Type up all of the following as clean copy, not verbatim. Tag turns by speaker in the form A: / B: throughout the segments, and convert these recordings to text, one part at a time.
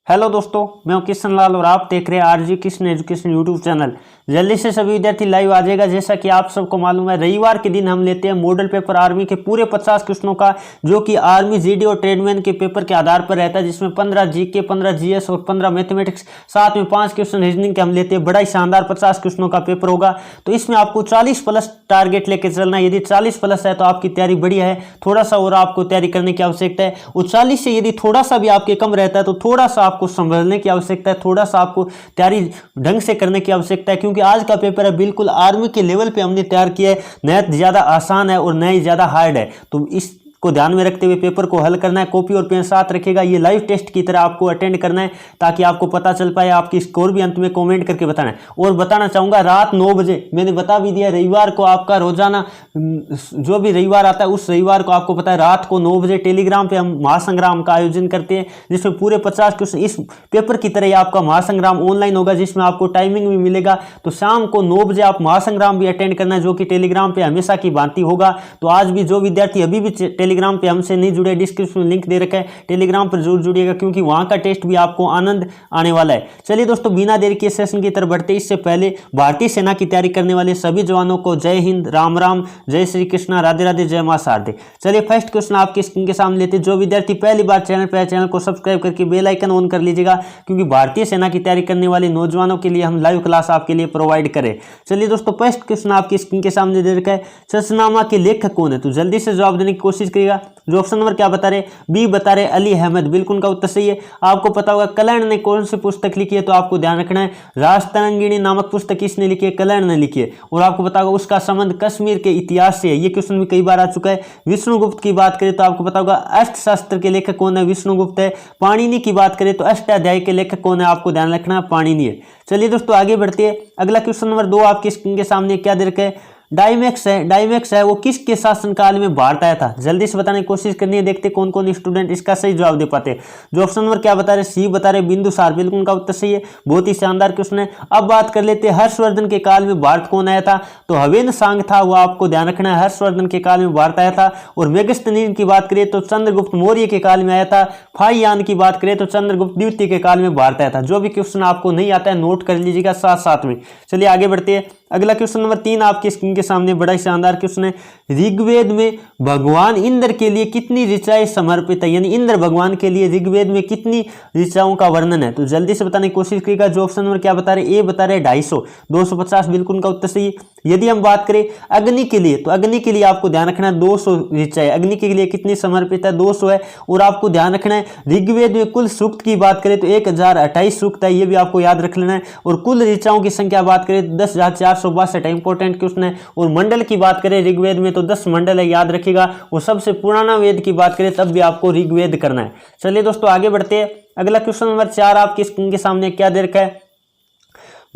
A: Hello दोस्तों, मैं हूं किशन लाल और आप देख रहे हैं R G Kishan Education YouTube channel. जल्दी से सभी विद्यार्थी लाइव आ जाएगा। जैसा कि आप सबको मालूम है, रविवार के दिन हम लेते हैं मॉडल पेपर आर्मी के पूरे 50 क्वेश्चनों का, जो कि आर्मी जीडी और ट्रेडमैन के पेपर के आधार पर रहता है, जिसमें 15 जीके, 15 जीएस और 15 मैथमेटिक्स, साथ में 5 क्वेश्चन रीजनिंग के हम लेते हैं। बड़ा ही शानदार 50 क्वेश्चनों का पेपर होगा। तो इसमें आपको 40 प्लस टारगेट लेकर चलना है। यदि 40 प्लस है तो आपकी तैयारी बढ़िया है, थोड़ा सा और आपको तैयारी करने की आवश्यकता है। और 40 से यदि थोड़ा सा भी आपके कम रहता है तो थोड़ा सा आपको संभलने की आवश्यकता है, थोड़ा सा आपको तैयारी ढंग से करने की आवश्यकता है, क्योंकि आज का पेपर है बिल्कुल आर्मी के लेवल पे हमने तैयार किया है। न ज्यादा आसान है और न ही ज्यादा हार्ड है। तो इस को ध्यान में रखते हुए पेपर को हल करना है। कॉपी और पेन साथ रखिएगा। ये लाइव टेस्ट की तरह आपको अटेंड करना है, ताकि आपको पता चल पाए। आपकी स्कोर भी अंत में कमेंट करके बताना है। और बताना चाहूंगा, रात 9 बजे मैंने बता भी दिया, रविवार को आपका रोजाना जो भी रविवार आता है उस रविवार को आपको पता है रात को 9 बजे टेलीग्राम पे हम महासंग्राम का आयोजन करते हैं, जिसमें पूरे 50 क्वेश्चन इस पेपर की तरह ही आपका महासंग्राम ऑनलाइन होगा, जिसमें आपको टाइमिंग भी मिलेगा। तो शाम को 9 बजे आप महासंग्राम भी अटेंड करना है, जो कि टेलीग्राम पे हमेशा की भांति होगा। तो आज भी जो विद्यार्थी अभी भी टेलीग्राम पे हमसे नहीं जुड़े, डिस्क्रिप्शन में लिंक दे रखा है, टेलीग्राम पर जरूर जुड़िएगा, क्योंकि वहां का टेस्ट भी आपको आनंद आने वाला है। चलिए दोस्तों, बिना देरी के सेशन की तरफ बढ़ते इससे पहले भारतीय सेना की तैयारी करने वाले सभी जवानों को जय हिंद, राम राम, जय श्री कृष्णा, राधे राधे, जय मां शारदे। चलिए फर्स्ट क्वेश्चन आपकी स्क्रीन के सामने लेते हैं। जो विद्यार्थी पहली बार चैनल पर, चैनल को सब्सक्राइब करके बेल आइकन ऑन कर लीजिएगा, क्योंकि भारतीय सेना की तैयारी करने वाले नौजवानों के लिए हम लाइव क्लास आपके लिए प्रोवाइड करें। चलिए दोस्तों, फर्स्ट क्वेश्चन आपकी स्क्रीन के सामने दे रखा है, ससनामा के लेखक कौन है? तो जल्दी से जवाब देने की कोशिश करिएगा। जो ऑप्शन नंबर क्या बता रहे, बी बता रहे अली अहमद, बिल्कुल उनका उत्तर सही है। आपको पता होगा कल्याण ने कौन सी पुस्तक लिखी है, तो आपको ध्यान रखना है राजतरंगिणी नामक पुस्तक किसने लिखी है? कल्याण ने लिखी है। और आपको पता होगा उसका संबंध कश्मीर के इतिहास से है। ये क्वेश्चन भी कई बार आ चुका है। विष्णुगुप्त की बात करें तो आपको पता होगा अर्थशास्त्र के लेखक कौन है? विष्णुगुप्त है। पाणिनि की बात करें तो अष्टाध्यायी के लेखक कौन है? आपको ध्यान रखना है पाणिनि है। चलिए दोस्तों, आगे बढ़ते हैं। अगला क्वेश्चन नंबर 2 आपकी स्क्रीन के सामने क्या दे रखा है, डायमेक्स है वो किसके शासनकाल में भारत आया था? जल्दी से बताने की कोशिश करनी है। देखते कौन कौन स्टूडेंट इसका सही जवाब दे पाते हैं। जो ऑप्शन नंबर क्या बता रहे, सी बता रहे बिंदुसार, बिल्कुल उनका उत्तर सही है। बहुत ही शानदार क्वेश्चन है। अब बात कर लेते हैं हर्षवर्धन के काल में भारत कौन आया था? तो हवेन सांग था, वो आपको ध्यान रखना है। हर्षवर्धन के काल में भारत आया था। और मेगस्थनीन की बात करें तो चंद्रगुप्त मौर्य के काल में आया था। फाहियान की बात करें तो चंद्रगुप्त द्वितीय के काल में भारत आया था। जो भी क्वेश्चन आपको नहीं आता है नोट कर लीजिएगा साथ साथ में। चलिए आगे बढ़ते हैं। अगला क्वेश्चन नंबर 3 आपकी स्क्रीन के सामने बड़ा ही शानदार क्वेश्चन है। ऋग्वेद में भगवान इंद्र के लिए कितनी ऋचाएं समर्पित है? यानी इंद्र भगवान के लिए ऋग्वेद में कितनी ऋचाओं का वर्णन है? तो जल्दी से बताने की कोशिश करिएगा। जो ऑप्शन नंबर क्या बता रहे, ए बता रहे 250, 250, बिल्कुल उनका उत्तर सही है। यदि हम बात करें अग्नि के लिए, तो अग्नि के लिए आपको ध्यान रखना है 200 ऋचाएं। अग्नि के लिए कितनी समर्पित है? 200 है। और आपको ध्यान रखना है ऋग्वेद में कुल सूक्त की बात करें तो 1028 सूक्त है, ये भी आपको याद रख लेना है। और कुल ऋचाओं की संख्या बात करें 10,462 है। इंपॉर्टेंट क्वेश्चन है। और मंडल की बात करें ऋग्वेद में तो 10 मंडल है, याद रखिएगा। और सबसे पुराना वेद की बात करें तब भी आपको ऋग्वेद करना है। चलिए दोस्तों, आगे बढ़ते हैं। अगला क्वेश्चन नंबर 4 आपकी स्क्रीन के सामने क्या दे रखा है,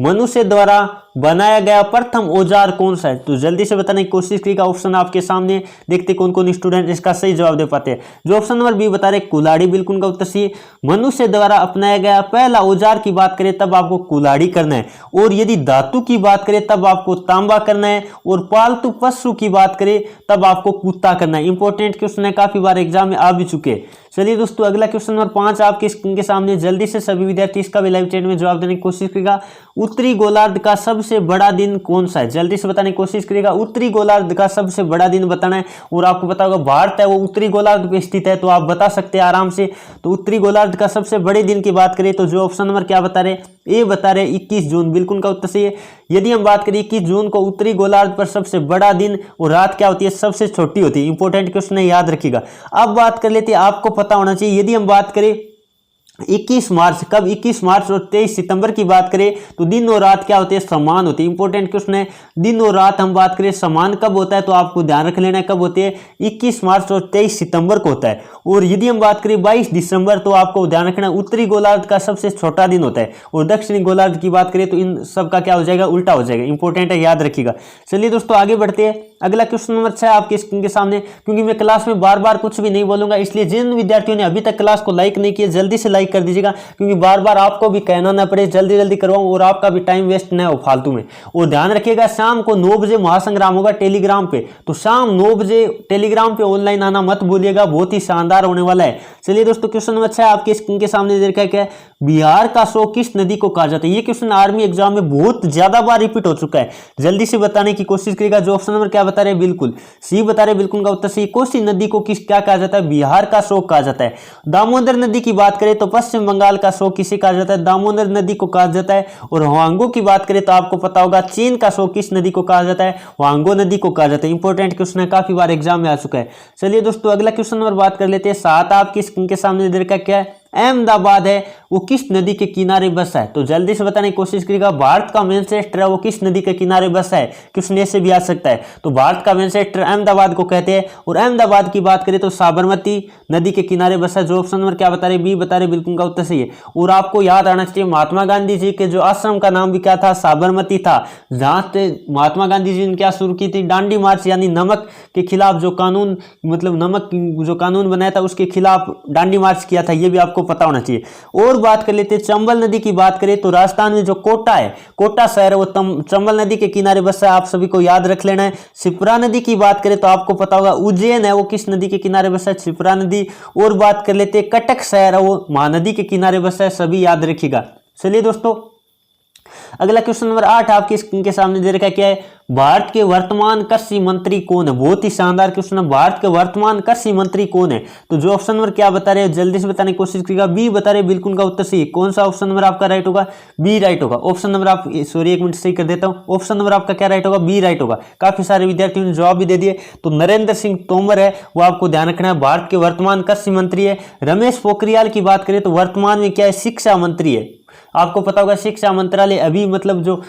A: मनुष्य द्वारा बनाया गया प्रथम औजार कौन सा है? तो जल्दी से बताने की कोशिश करिएगा। ऑप्शन आपके सामने, देखते कौन कौन स्टूडेंट इसका सही जवाब दे पाते हैं। जो ऑप्शन नंबर बी बता रहे कुल्हाड़ी, बिल्कुल उनका उत्तर सही है। मनुष्य द्वारा अपनाया गया पहला औजार की बात करें तब आपको कुल्हाड़ी करना है। और यदि धातु की बात करें तब आपको तांबा करना है। और पालतू पशु की बात करें तब आपको कुत्ता करना है। इंपॉर्टेंट क्वेश्चन है, काफी बार एग्जाम में आ भी चुके हैं। चलिए दोस्तों, अगला क्वेश्चन नंबर 5 आपके स्क्रीन के सामने, जल्दी से सभी विद्यार्थी इसका भी लाइव चैट में जवाब देने की कोशिश करेगा। उत्तरी गोलार्ध का सबसे बड़ा दिन कौन सा है? जल्दी से बताने की कोशिश करिएगा। उत्तरी गोलार्ध का सबसे बड़ा दिन बताना है। और आपको पता होगा भारत है वो उत्तरी गोलार्ध पे स्थित है, तो आप बता सकते हैं आराम से। तो उत्तरी गोलार्ध का सबसे बड़े दिन की बात करें तो जो ऑप्शन नंबर क्या बता रहे, ए बता रहे 21 जून, बिल्कुल उनका उत्तर सही है। यदि हम बात करें 21 जून को उत्तरी गोलार्ध पर सबसे बड़ा दिन और रात क्या होती है? सबसे छोटी होती है। इंपॉर्टेंट क्वेश्चन है, याद रखिएगा। अब बात कर लेते हैं, आपको पता होना चाहिए। यदि हम बात करें 21 मार्च, कब 21 मार्च और 23 सितंबर की बात करें तो दिन और रात क्या होते हैं? समान होते हैं। इंपॉर्टेंट क्वेश्चन है। दिन और रात हम बात करें समान कब होता है, तो आपको ध्यान रख लेना है कब होते हैं? 21 मार्च और 23 सितंबर को होता है। और यदि हम बात करें 22 दिसंबर, तो आपको ध्यान रखना है उत्तरी गोलार्ध का सबसे छोटा दिन होता है। और दक्षिणी गोलार्ध की बात करें तो इन सब का क्या हो जाएगा? उल्टा हो जाएगा। इंपॉर्टेंट है, याद रखिएगा। चलिए दोस्तों, आगे बढ़ते हैं। अगला क्वेश्चन नंबर 6 आपकी स्क्रीन के सामने, क्योंकि मैं क्लास में बार बार कुछ भी नहीं बोलूंगा, इसलिए जिन विद्यार्थियों ने अभी तक क्लास को लाइक नहीं किया जल्दी से लाइक कर दीजिएगा, क्योंकि बार बार आपको भी कहना ना पड़े, जल्दी जल्दी करवाऊं और आपका भी टाइम वेस्ट ना हो फालतू में। और ध्यान रखिएगा, शाम को 9 बजे महासंग्राम होगा टेलीग्राम पे, तो शाम 9 बजे टेलीग्राम पे ऑनलाइन आना मत भूलिएगा, बहुत ही शानदार होने वाला है। चलिए दोस्तों, क्वेश्चन नंबर 6 आपके स्क्रीन के सामने दे रखा है क्या? बिहार का स्रोत किस नदी को कहा जाता है? ये क्वेश्चन आर्मी एग्जाम में बहुत ज्यादा बार रिपीट हो चुका है, जल्दी से बताने की कोशिश करिएगा। जो ऑप्शन नंबर क्या बता रहे हैं, बिल्कुल सी बता रहे हैं, बिल्कुल का उत्तर सही। कोसी नदी को किस क्या कहा जाता है? बिहार का स्रोत कहा जाता है। दामोदर नदी की बात करें तो पश्चिम बंगाल का स्रोत किसे कहा जाता है? दामोदर नदी को कहा जाता है। और वांगो की बात करें तो आपको पता होगा चीन का स्रोत किस नदी को कहा जाता है? वांगो नदी को कहा जाता है। इंपॉर्टेंट क्वेश्चन है, काफी बार एग्जाम में आ चुका है। चलिए दोस्तों अगला क्वेश्चन नंबर बात कर लेते हैं। 7 आपकी स्क्रीन के सामने दे रखा क्या है? अहमदाबाद है वो किस नदी के किनारे बसा है? तो जल्दी से बताने की कोशिश करिएगा। भारत का मैनचेस्टर है वो किस नदी के किनारे बसा है? क्वेश्चन ऐसे भी आ सकता है। तो भारत का मैनचेस्टर अहमदाबाद को कहते हैं। और अहमदाबाद की बात करें तो साबरमती नदी के किनारे बसा है। जो ऑप्शन नंबर क्या बता रहे? बी बता रहे, बिल्कुल का उत्तर सही है। और आपको याद आना चाहिए महात्मा गांधी जी के जो आश्रम का नाम भी क्या था? साबरमती था। जहां से महात्मा गांधी जी ने क्या शुरू की थी? दांडी मार्च, यानी नमक के खिलाफ जो कानून, मतलब नमक जो कानून बनाया था उसके खिलाफ दांडी मार्च किया था। ये भी आपको पता होना चाहिए। और बात कर लेते हैं चंबल नदी की बात करें तो राजस्थान में जो कोटा है, कोटा शहर है वो चंबल नदी के किनारे बसा है। आप सभी को याद रख लेना है। क्षिप्रा नदी की बात करें तो आपको पता होगा उज्जैन है वो किस नदी के किनारे बसा है? क्षिप्रा नदी। और बात कर लेते हैं कटक शहर है वो महानदी के किनारे बसा है। सभी याद रखिएगा। चलिए दोस्तों अगला क्वेश्चन नंबर 8 आपके स्क्रीन के सामने दे रखा क्या है? भारत के वर्तमान कृषि मंत्री कौन है? बहुत ही शानदार क्वेश्चन है। भारत के वर्तमान कृषि मंत्री कौन है? तो जो ऑप्शन नंबर क्या बता रहे हैं जल्दी से बताने की कोशिश करिएगा। बी बता रहे, बिल्कुल का उत्तर सही। कौन सा ऑप्शन नंबर आपका राइट होगा? बी राइट होगा। ऑप्शन नंबर आप सॉरी 1 मिनट सही कर देता हूं। ऑप्शन नंबर आपका क्या राइट होगा? बी राइट होगा। काफी सारे विद्यार्थियों ने जवाब भी दे दिए। तो नरेंद्र सिंह तोमर है वो आपको ध्यान रखना है, भारत के वर्तमान कृषि मंत्री है। रमेश पोखरियाल की बात करें तो वर्तमान में क्या है? शिक्षा मंत्री है। आपको पता होगा शिक्षा मंत्रालय अभी मतलब जो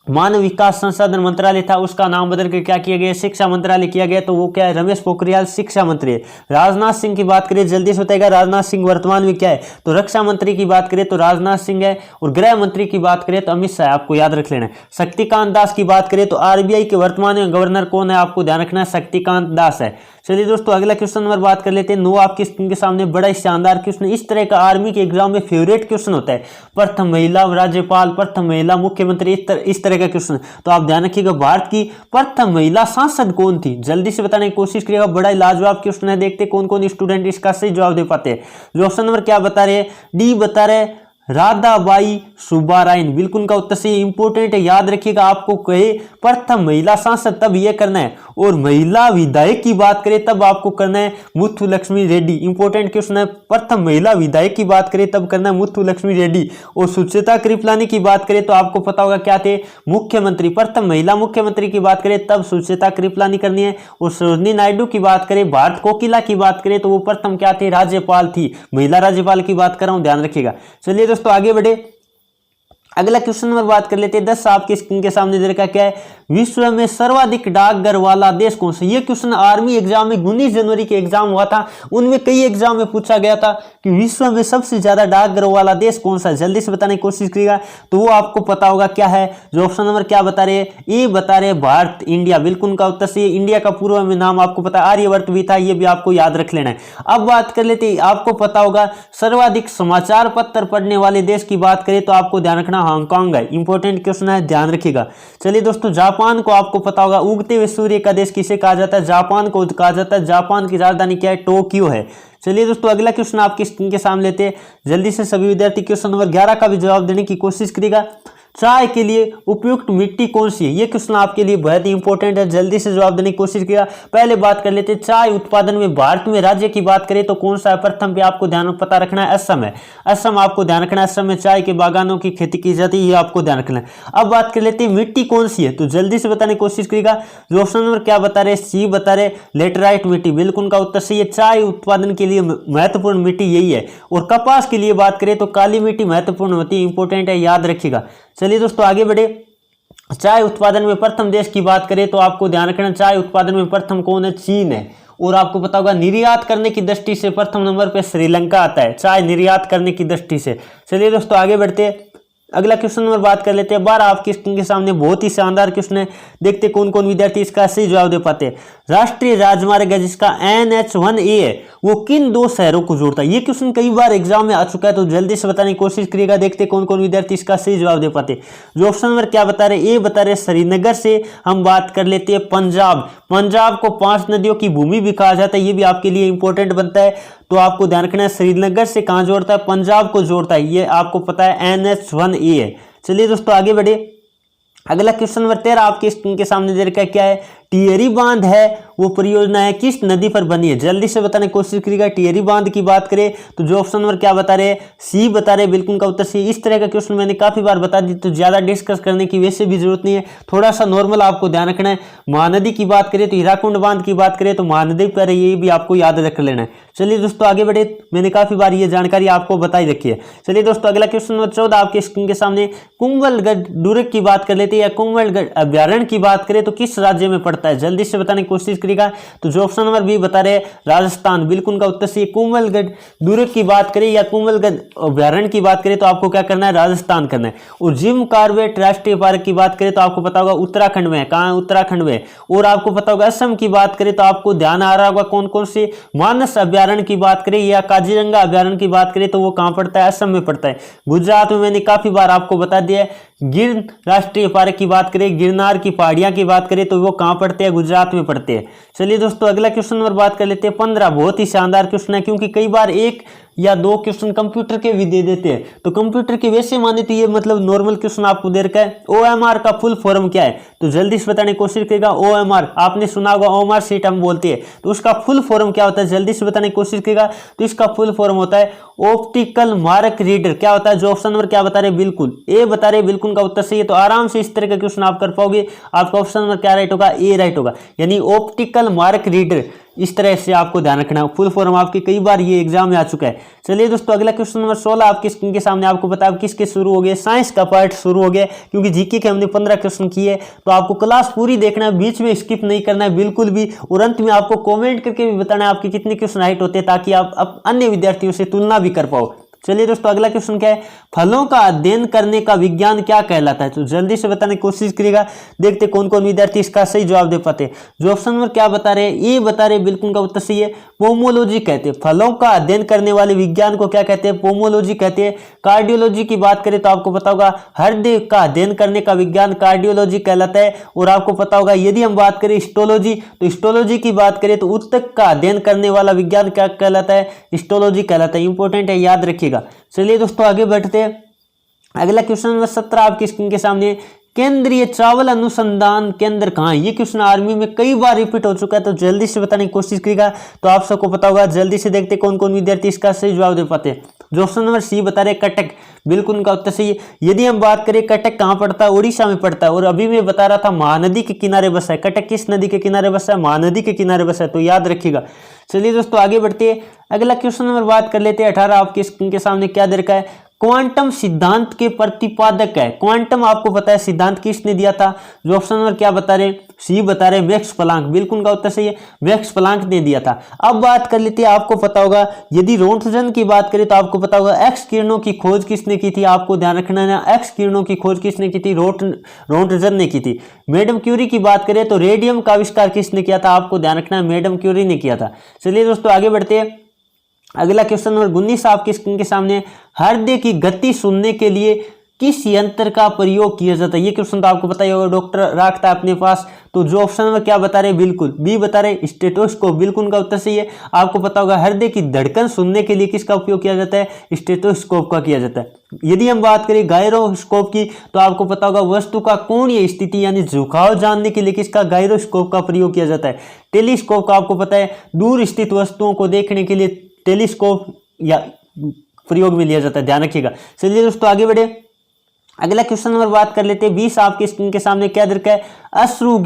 A: मानव विकास संसाधन मंत्रालय था उसका नाम बदल कर क्या किया गया? शिक्षा मंत्रालय किया गया। तो वो क्या है? रमेश पोखरियाल शिक्षा मंत्री है। राजनाथ सिंह की बात करें, जल्दी से बताएगा राजनाथ सिंह वर्तमान में क्या है? तो रक्षा मंत्री की बात करें तो राजनाथ सिंह है। और गृह मंत्री की बात करें तो अमित शाह, आपको याद रख लेना है। शक्तिकांत दास की बात करें तो आरबीआई के वर्तमान में गवर्नर कौन है? आपको ध्यान रखना है, शक्तिकांत दास है। चलिए दोस्तों अगला क्वेश्चन नंबर बात कर लेते हैं। 9 आपकी स्क्रीन के सामने बड़ा ही शानदार क्वेश्चन। इस तरह का आर्मी के एग्जाम में फेवरेट क्वेश्चन होता है। प्रथम महिला राज्यपाल, प्रथम महिला मुख्यमंत्री, इस तरह का क्वेश्चन। तो आप ध्यान रखिएगा भारत की प्रथम महिला सांसद कौन थी? जल्दी से बताने की कोशिश करिएगा। बड़ा ही लाजवाब क्वेश्चन है। देखते कौन कौन स्टूडेंट इसका सही जवाब दे पाते हैं। जो ऑप्शन नंबर क्या बता रहे हैं? डी बता रहे राधाबाई सुब्बारायन, बिल्कुल का उत्तर सही। इंपोर्टेंट है, याद रखिएगा। आपको कहे प्रथम महिला सांसद तब यह करना है। और महिला विधायक की बात करें तब आपको करना है मुथुलक्ष्मी रेड्डी। इंपोर्टेंट क्वेश्चन है। प्रथम महिला विधायक की बात करें तब करना है मुथुलक्ष्मी रेड्डी। और सुचेता कृपलानी की बात करें तो आपको पता होगा क्या थे? मुख्यमंत्री। प्रथम महिला मुख्यमंत्री की बात करें तब सुचेता कृपलानी करनी है। और सरोजिनी नायडू की बात करें, भारत कोकिला की बात करें तो वो प्रथम क्या थे? राज्यपाल थी। महिला राज्यपाल की बात कर रहा हूं, ध्यान रखिएगा। चलिए दोस्तों आगे बढ़े। अगला क्वेश्चन नंबर बात कर लेते हैं। 10 आपके स्क्रीन के सामने दे रखा क्या है? विश्व में सर्वाधिक डाकघर वाला देश कौन सा? ये क्वेश्चन आर्मी एग्जाम में 19 जनवरी के एग्जाम हुआ था, उनमें कई एग्जाम में पूछा गया था कि विश्व में सबसे ज्यादा डाकघर वाला देश कौन सा है? जल्दी से बताने की कोशिश करिएगा। तो वो आपको पता होगा क्या है। जो ऑप्शन नंबर क्या बता रहे हैं? ए बता रहे भारत, इंडिया, बिल्कुल का उत्तर सही। इंडिया का पूर्व में नाम आपको पता है आर्यवर्त भी था, ये भी आपको याद रख लेना है। अब बात कर लेते हैं, आपको पता होगा सर्वाधिक समाचार पत्र पढ़ने वाले देश की बात करें तो आपको ध्यान रखना हांगकांग है। इंपॉर्टेंट क्वेश्चन है, ध्यान रखिएगा। चलिए दोस्तों जापान को आपको पता होगा उगते हुए सूर्य का देश किसे कहा जाता है? जापान को कहा जाता है। जापान की राजधानी क्या है? टोक्यो है। चलिए दोस्तों अगला क्वेश्चन आपकी स्क्रीन के सामने लेते हैं। जल्दी से सभी विद्यार्थी क्वेश्चन नंबर 11 का भी जवाब देने की कोशिश करिएगा। चाय के लिए उपयुक्त मिट्टी कौन सी है? ये क्वेश्चन आपके लिए बहुत ही इंपॉर्टेंट है, जल्दी से जवाब देने की कोशिश किया। पहले बात कर लेते हैं चाय उत्पादन में भारत में राज्य की बात करें तो कौन सा है? प्रथम पे आपको ध्यान पता रखना है, असम है। असम आपको ध्यान रखना है, असम में चाय के बागानों की खेती की जाती है, ये आपको ध्यान रखना है। अब बात कर लेते हैं मिट्टी कौन सी है, तो जल्दी से बताने की कोशिश करिएगा। जो ऑप्शन नंबर क्या बता रहे? सी बता रहे लेटराइट मिट्टी, बिल्कुल का उत्तर सही है। चाय उत्पादन के लिए महत्वपूर्ण मिट्टी यही है। और कपास के लिए बात करें तो काली मिट्टी महत्वपूर्ण होती है, इंपॉर्टेंट है, याद रखिएगा। चलिए दोस्तों आगे बढ़े। चाय उत्पादन में प्रथम देश की बात करें तो आपको ध्यान रखना चाय उत्पादन में प्रथम कौन है? चीन है। और आपको पता होगा निर्यात करने की दृष्टि से प्रथम नंबर पे श्रीलंका आता है, चाय निर्यात करने की दृष्टि से। चलिए दोस्तों आगे बढ़ते हैं। अगला क्वेश्चन नंबर बात कर लेते हैं। 12 आपकी स्क्रीन के सामने बहुत ही शानदार क्वेश्चन है, देखते कौन कौन विद्यार्थी इसका सही जवाब दे पाते हैं। राष्ट्रीय राजमार्ग है जिसका NH1A है वो किन दो शहरों को जोड़ता है? ये क्वेश्चन कई बार एग्जाम में आ चुका है, तो जल्दी से बताने की कोशिश करिएगा, देखते कौन कौन विद्यार्थी इसका सही जवाब दे पाते। जो ऑप्शन नंबर क्या बता रहे? ए बता रहे श्रीनगर से हम बात कर लेते हैं पंजाब। पंजाब को 5 नदियों की भूमि भी कहा जाता है, ये भी आपके लिए इंपॉर्टेंट बनता है। तो आपको ध्यान रखना है श्रीनगर से कहाँ जोड़ता है, पंजाब को जोड़ता है, ये आपको पता है NH1A है। चलिए दोस्तों आगे बढ़े। अगला क्वेश्चन नंबर 13 आपके स्क्रीन के सामने दे रखा है, क्या है, टिहरी बांध है वो परियोजना है किस नदी पर बनी है, जल्दी से बताने की कोशिश करिएगा। टिहरी बांध की बात करें तो जो ऑप्शन नंबर क्या बता रहे हैं, सी बता रहे, बिल्कुल का उत्तर सी। इस तरह का क्वेश्चन मैंने काफी बार बता दी, तो ज्यादा डिस्कस करने की वैसे भी जरूरत नहीं है, थोड़ा सा नॉर्मल आपको ध्यान रखना है। महानदी की बात करें तो हीराकुंड बांध की बात करें तो महानदी पर, ये भी आपको याद रख लेना है। चलिए दोस्तों आगे बढ़े, मैंने काफी बार ये जानकारी आपको बताई रखी है। चलिए दोस्तों अगला क्वेश्चन नंबर 14 आपके स्क्रीन के सामने, कुंभलगढ़ दुर्ग की बात कर लेते हैं या कुंभलगढ़ अभ्यारण्य की बात करें तो किस राज्य में पड़ता है, जल्दी से बताने की कोशिश करेगा। तो जो ऑप्शन नंबर बी बता रहे राजस्थान, बिल्कुल का उत्तर सी। कुंभलगढ़ दुर्ग की बात करें या कुंभलगढ़ अभ्यारण्य की बात करें तो आपको क्या करना है, राजस्थान करना है। और जिम कॉर्बेट राष्ट्रीय पार्क की बात करें तो आपको पता होगा उत्तराखंड में है, कहाँ है, उत्तराखंड में। और आपको पता होगा असम की बात करें तो आपको ध्यान आ रहा होगा कौन कौन से, मानस अभ्यारण्य की बात करें या काजीरंगा अभ्यारण्य की बात करें तो वो कहाँ पड़ता है, असम में पड़ता है। गुजरात में मैंने काफी बार आपको बता दिया है। गिर राष्ट्रीय पार्क की बात करें, गिरनार की पहाड़ियां की बात करें तो वो कहां पड़ते हैं, गुजरात में पड़ते हैं। चलिए दोस्तों अगला क्वेश्चन नंबर बात कर लेते हैं 15, बहुत ही शानदार क्वेश्चन है, क्योंकि कई बार एक या दो क्वेश्चन कंप्यूटर के भी दे देते हैं, तो कंप्यूटर के वैसे माने तो ये मतलब नॉर्मल क्वेश्चन आपको दे रखा है। OMR का फुल फॉर्म क्या है, तो जल्दी से बताने की कोशिश करेगा। OMR आपने सुना होगा, OMR शीट हम बोलते हैं, तो उसका फुल फॉर्म क्या होता है, जल्दी से बताने की कोशिश करेगा। तो इसका फुल फॉर्म होता है ऑप्टिकल मार्क रीडर। क्या होता है, जो ऑप्शन नंबर क्या बता रहे, बिल्कुल ए बता रहे, बिल्कुल का उत्तर सही है। तो आराम से इस तरह का क्वेश्चन आप कर पाओगे। आपका ऑप्शन नंबर क्या राइट होगा, ए राइट होगा, यानी ऑप्टिकल मार्क रीडर। इस तरह से आपको ध्यान रखना है, फुल फॉर्म आपके कई बार ये एग्जाम में आ चुका है। चलिए दोस्तों अगला क्वेश्चन नंबर 16 आपके स्क्रीन के सामने, आपको पता है किसके शुरू हो गए, साइंस का पार्ट शुरू हो गया, क्योंकि जीके के हमने 15 क्वेश्चन किए। तो आपको क्लास पूरी देखना है, बीच में स्किप नहीं करना है बिल्कुल भी, और अंत में आपको कमेंट करके भी बताना है आपके कितने क्वेश्चन राइट होते हैं, ताकि आप अन्य विद्यार्थियों से तुलना भी कर पाओ। चलिए दोस्तों अगला क्वेश्चन क्या है, फलों का अध्ययन करने का विज्ञान क्या कहलाता है, तो जल्दी से बताने की कोशिश करिएगा। देखते कौन कौन विद्यार्थी इसका सही जवाब दे पाते हैं। जो ऑप्शन नंबर क्या बता रहे हैं, ये बता रहे, बिल्कुल का उत्तर सही है, पोमोलॉजी कहते हैं। फलों का अध्ययन करने वाले विज्ञान को क्या कहते हैं, पोमोलॉजी कहते हैं। कार्डियोलॉजी की बात करें तो आपको पता होगा हृदय का अध्ययन करने का विज्ञान कार्डियोलॉजी कहलाता है। और आपको पता होगा यदि हम बात करें हिस्टोलॉजी, तो हिस्टोलॉजी की बात करें तो ऊतक का अध्ययन करने वाला विज्ञान क्या कहलाता है, हिस्टोलॉजी कहलाता है। इंपॉर्टेंट है, याद रखिएगा। चलिए दोस्तों आगे बढ़ते हैं। अगला क्वेश्चन नंबर 17 आपकी स्क्रीन के सामने, केंद्रीय चावल अनुसंधान केंद्र कहाँ है। ये क्वेश्चन आर्मी में कई बार रिपीट हो चुका है, तो जल्दी से बताने की कोशिश करिएगा। तो आप सबको पता होगा, जल्दी से देखते कौन कौन विद्यार्थी इसका सही जवाब दे पाते हैं। जो ऑप्शन नंबर सी बता रहे कटक, बिल्कुल उनका उत्तर सही है। यदि हम बात करें कटक कहाँ पड़ता है, उड़ीसा में पड़ता है। और अभी मैं बता रहा था महानदी के किनारे बसा है। कटक किस नदी के किनारे बसा है, महानदी के किनारे बसा है, तो याद रखिएगा। चलिए दोस्तों आगे बढ़ते हैं। अगला क्वेश्चन नंबर बात कर लेते हैं 18 आपके स्क्रीन के सामने, क्या दे रखा है, क्वांटम सिद्धांत के प्रतिपादक है। क्वांटम आपको पता है सिद्धांत किसने दिया था, जो ऑप्शन नंबर क्या बता रहे, सी बता रहे मैक्स प्लांक, बिल्कुल का उत्तर सही है, मैक्स प्लांक ने दिया था। अब बात कर लेते हैं, आपको पता होगा यदि रोंटगन की बात करें तो आपको पता होगा एक्स किरणों की खोज किसने की थी, आपको ध्यान रखना है, एक्स किरणों की खोज किसने की थी, रोंटगन ने की थी। मैडम क्यूरी की बात करें तो रेडियम का आविष्कार किसने किया था, आपको ध्यान रखना है, मैडम क्यूरी ने किया था। चलिए दोस्तों आगे बढ़ते हैं। अगला क्वेश्चन नंबर 19 आपकी स्क्रीन के सामने, हृदय की गति सुनने के लिए किस यंत्र का प्रयोग किया जाता है। ये क्वेश्चन तो आपको पता ही होगा, डॉक्टर रखता है अपने पास। तो जो ऑप्शन नंबर क्या बता रहे, बिल्कुल बी बता रहे स्टेथोस्कोप, बिल्कुल का उत्तर सही है। आपको पता होगा हृदय की धड़कन सुनने के लिए किसका उपयोग किया जाता है, स्टेथोस्कोप का किया जाता है। यदि हम बात करें गायरोस्कोप की, तो आपको पता होगा वस्तु का कोणीय स्थिति यानी झुकाव जानने के लिए किसका, गायरोस्कोप का प्रयोग किया जाता है। टेलीस्कोप का आपको पता है दूर स्थित वस्तुओं को देखने के लिए टेलीस्कोप या प्रयोग में लिया जाता है, ध्यान रखिएगा। चलिए दोस्तों आगे बढ़े। अगला क्वेश्चन नंबर बात कर लेते हैं 20 आपके स्क्रीन के सामने, क्या दे रखा है, अश्रु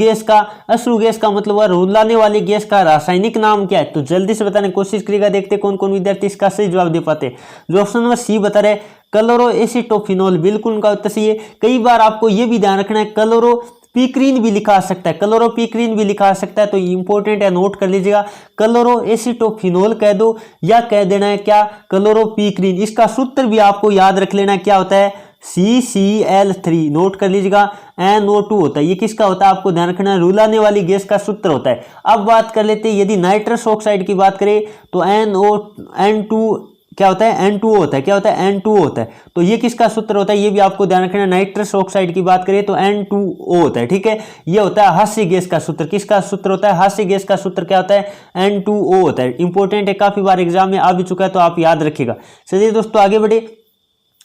A: गैस का मतलब रुलाने वाली गैस का रासायनिक नाम क्या है, तो जल्दी से बताने की कोशिश करिएगा। देखते कौन कौन विद्यार्थी इसका सही जवाब दे पाते हैं। जो ऑप्शन नंबर सी बता रहे क्लोरोएसिटोफिनोल, बिल्कुल उनका उत्तर सही है। कई बार आपको यह भी ध्यान रखना है क्लोरोपिक्रीन भी लिखा आ सकता है, क्लोरोपिक्रीन भी लिखा आ सकता है, तो इंपॉर्टेंट है, नोट कर लीजिएगा। क्लोरोएसिटोफिनोल कह दो या कह देना है क्या, क्लोरोपिक्रीन। इसका सूत्र भी आपको याद रख लेना है, क्या होता है, CCl3, नोट कर लीजिएगा। NO2 होता है, ये किसका होता है, आपको ध्यान रखना है, रुलाने वाली गैस का सूत्र होता है। अब बात कर लेते हैं, यदि नाइट्रस ऑक्साइड की बात करें तो N2 क्या होता है N2O होता है, क्या होता है N2O होता है। तो ये किसका सूत्र होता है, ये भी आपको ध्यान रखना। नाइट्रस ऑक्साइड की बात करें तो N2O होता है, ठीक है। ये होता है हास्य गैस का सूत्र। किसका सूत्र होता है, हास्य गैस का सूत्र क्या होता है, N2O होता है। इंपॉर्टेंट है, काफी बार एग्जाम में आ भी चुका है, तो आप याद रखिएगा। चलिए दोस्तों आगे बढ़े,